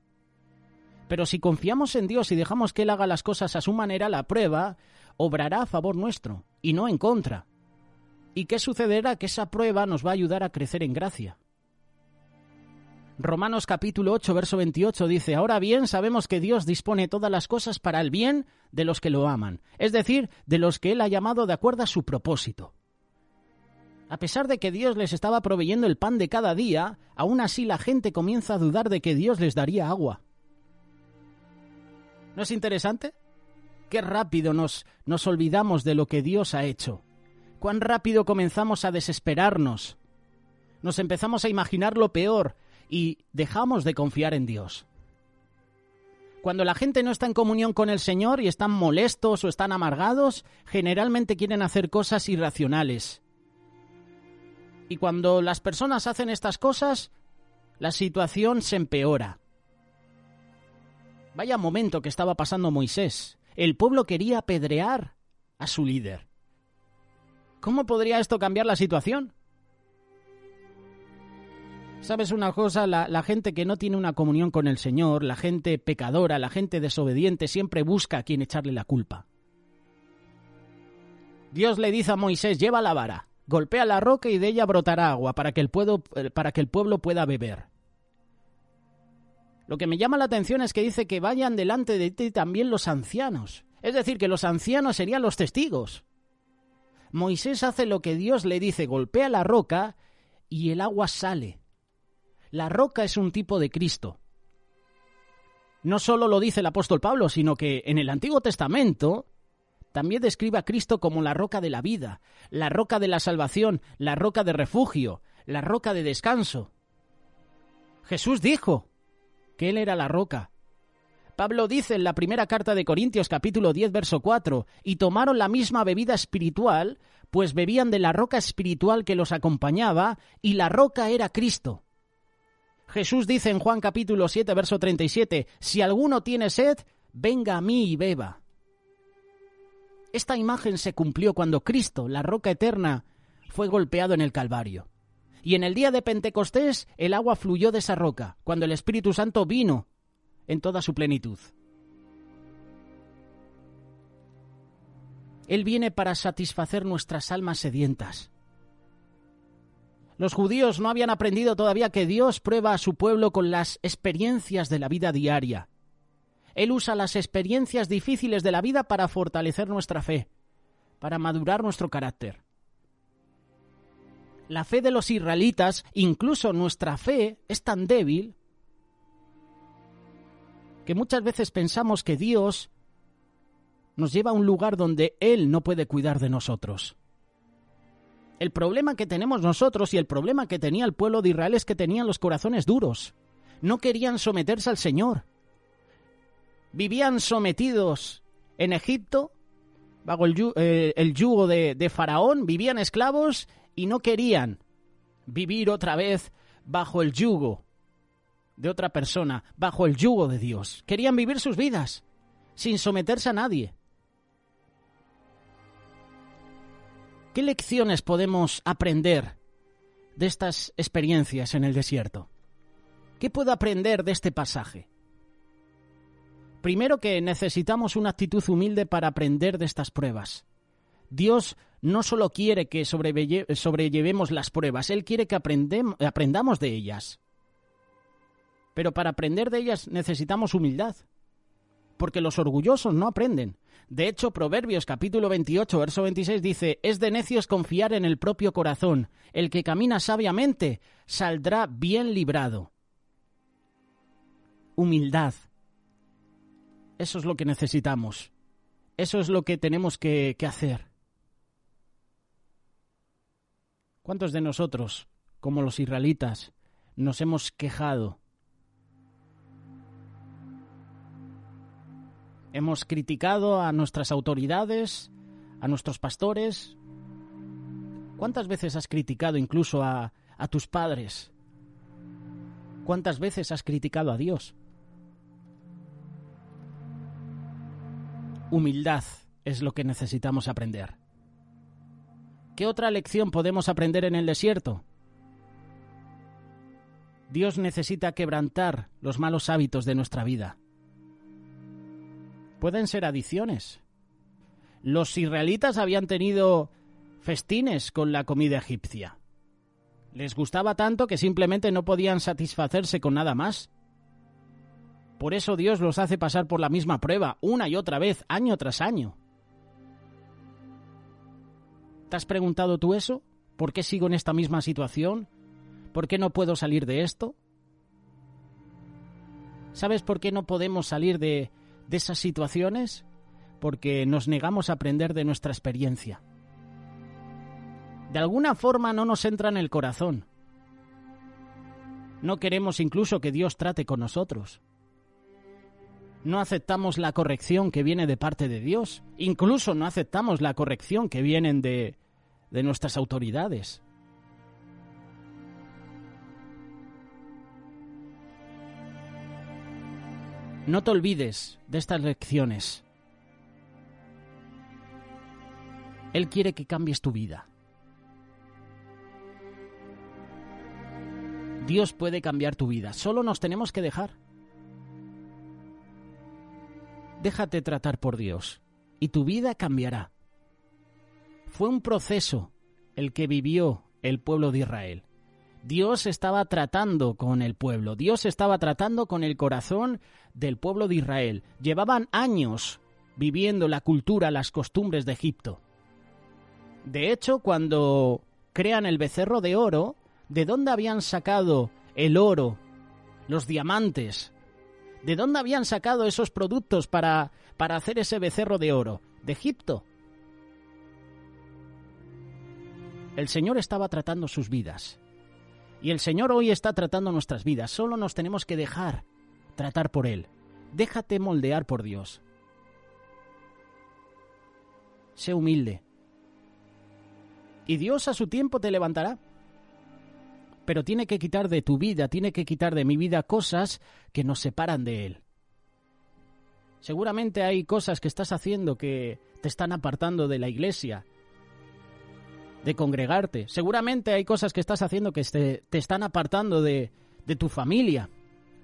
Pero si confiamos en Dios y dejamos que Él haga las cosas a su manera, la prueba obrará a favor nuestro y no en contra. ¿Y qué sucederá? Que esa prueba nos va a ayudar a crecer en gracia. Romanos capítulo 8, verso 28 dice, ahora bien, sabemos que Dios dispone todas las cosas para el bien de los que lo aman, es decir, de los que Él ha llamado de acuerdo a su propósito. A pesar de que Dios les estaba proveyendo el pan de cada día, aún así la gente comienza a dudar de que Dios les daría agua. ¿No es interesante? Qué rápido nos olvidamos de lo que Dios ha hecho. Cuán rápido comenzamos a desesperarnos. Nos empezamos a imaginar lo peor y dejamos de confiar en Dios. Cuando la gente no está en comunión con el Señor y están molestos o están amargados, generalmente quieren hacer cosas irracionales. Y cuando las personas hacen estas cosas, la situación se empeora. Vaya momento que estaba pasando Moisés. El pueblo quería apedrear a su líder. ¿Cómo podría esto cambiar la situación? ¿Sabes una cosa? La gente que no tiene una comunión con el Señor, la gente pecadora, la gente desobediente, siempre busca a quien echarle la culpa. Dios le dice a Moisés, lleva la vara, golpea la roca y de ella brotará agua para que el pueblo pueda beber. Lo que me llama la atención es que dice que vayan delante de ti también los ancianos. Es decir, que los ancianos serían los testigos. Moisés hace lo que Dios le dice, golpea la roca y el agua sale. La roca es un tipo de Cristo. No solo lo dice el apóstol Pablo, sino que en el Antiguo Testamento también describe a Cristo como la roca de la vida, la roca de la salvación, la roca de refugio, la roca de descanso. Jesús dijo que Él era la roca. Pablo dice en la primera carta de Corintios, capítulo 10, verso 4, y tomaron la misma bebida espiritual, pues bebían de la roca espiritual que los acompañaba, y la roca era Cristo. Jesús dice en Juan capítulo 7, verso 37, si alguno tiene sed, venga a mí y beba. Esta imagen se cumplió cuando Cristo, la roca eterna, fue golpeado en el Calvario. Y en el día de Pentecostés, el agua fluyó de esa roca, cuando el Espíritu Santo vino en toda su plenitud. Él viene para satisfacer nuestras almas sedientas. Los judíos no habían aprendido todavía que Dios prueba a su pueblo con las experiencias de la vida diaria. Él usa las experiencias difíciles de la vida para fortalecer nuestra fe, para madurar nuestro carácter. La fe de los israelitas, incluso nuestra fe, es tan débil que muchas veces pensamos que Dios nos lleva a un lugar donde Él no puede cuidar de nosotros. El problema que tenemos nosotros y el problema que tenía el pueblo de Israel es que tenían los corazones duros. No querían someterse al Señor. Vivían sometidos en Egipto, bajo el yugo de Faraón, vivían esclavos y no querían vivir otra vez bajo el yugo de otra persona, bajo el yugo de Dios. Querían vivir sus vidas sin someterse a nadie. ¿Qué lecciones podemos aprender de estas experiencias en el desierto? ¿Qué puedo aprender de este pasaje? Primero, que necesitamos una actitud humilde para aprender de estas pruebas. Dios no solo quiere que sobrellevemos las pruebas, Él quiere que aprendamos de ellas. Pero para aprender de ellas necesitamos humildad, porque los orgullosos no aprenden. De hecho, Proverbios capítulo 28, verso 26 dice, es de necios confiar en el propio corazón. El que camina sabiamente saldrá bien librado. Humildad. Eso es lo que necesitamos. Eso es lo que tenemos que hacer. ¿Cuántos de nosotros, como los israelitas, nos hemos quejado? Hemos criticado a nuestras autoridades, a nuestros pastores. ¿Cuántas veces has criticado incluso a tus padres? ¿Cuántas veces has criticado a Dios? Humildad es lo que necesitamos aprender. ¿Qué otra lección podemos aprender en el desierto? Dios necesita quebrantar los malos hábitos de nuestra vida. Pueden ser adicciones. Los israelitas habían tenido festines con la comida egipcia. Les gustaba tanto que simplemente no podían satisfacerse con nada más. Por eso Dios los hace pasar por la misma prueba, una y otra vez, año tras año. ¿Te has preguntado tú eso? ¿Por qué sigo en esta misma situación? ¿Por qué no puedo salir de esto? ¿Sabes por qué no podemos salir de esas situaciones? Porque nos negamos a aprender de nuestra experiencia. De alguna forma no nos entra en el corazón. No queremos incluso que Dios trate con nosotros. No aceptamos la corrección que viene de parte de Dios. Incluso no aceptamos la corrección que vienen de nuestras autoridades. No te olvides de estas lecciones. Él quiere que cambies tu vida. Dios puede cambiar tu vida. Solo nos tenemos que dejar. Déjate tratar por Dios y tu vida cambiará. Fue un proceso el que vivió el pueblo de Israel. Dios estaba tratando con el pueblo. Dios estaba tratando con el corazón del pueblo de Israel. Llevaban años viviendo la cultura, las costumbres de Egipto. De hecho, cuando crean el becerro de oro, ¿de dónde habían sacado el oro, los diamantes? ¿De dónde habían sacado esos productos para hacer ese becerro de oro? De Egipto. El Señor estaba tratando sus vidas. Y el Señor hoy está tratando nuestras vidas. Solo nos tenemos que dejar tratar por Él. Déjate moldear por Dios. Sé humilde. Y Dios a su tiempo te levantará. Pero tiene que quitar de tu vida, tiene que quitar de mi vida cosas que nos separan de Él. Seguramente hay cosas que estás haciendo que te están apartando de la iglesia, de congregarte. Seguramente hay cosas que estás haciendo que te están apartando de tu familia,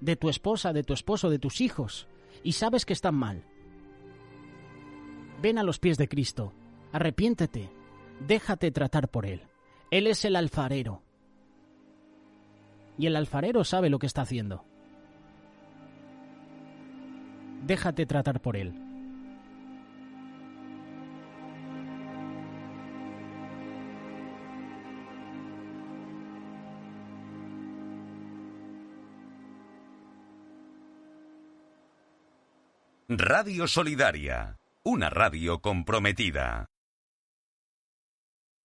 de tu esposa, de tu esposo, de tus hijos. Y sabes que están mal. Ven a los pies de Cristo, arrepiéntete, déjate tratar por Él. Él es el alfarero. Y el alfarero sabe lo que está haciendo. Déjate tratar por Él. Radio Solidaria, una radio comprometida.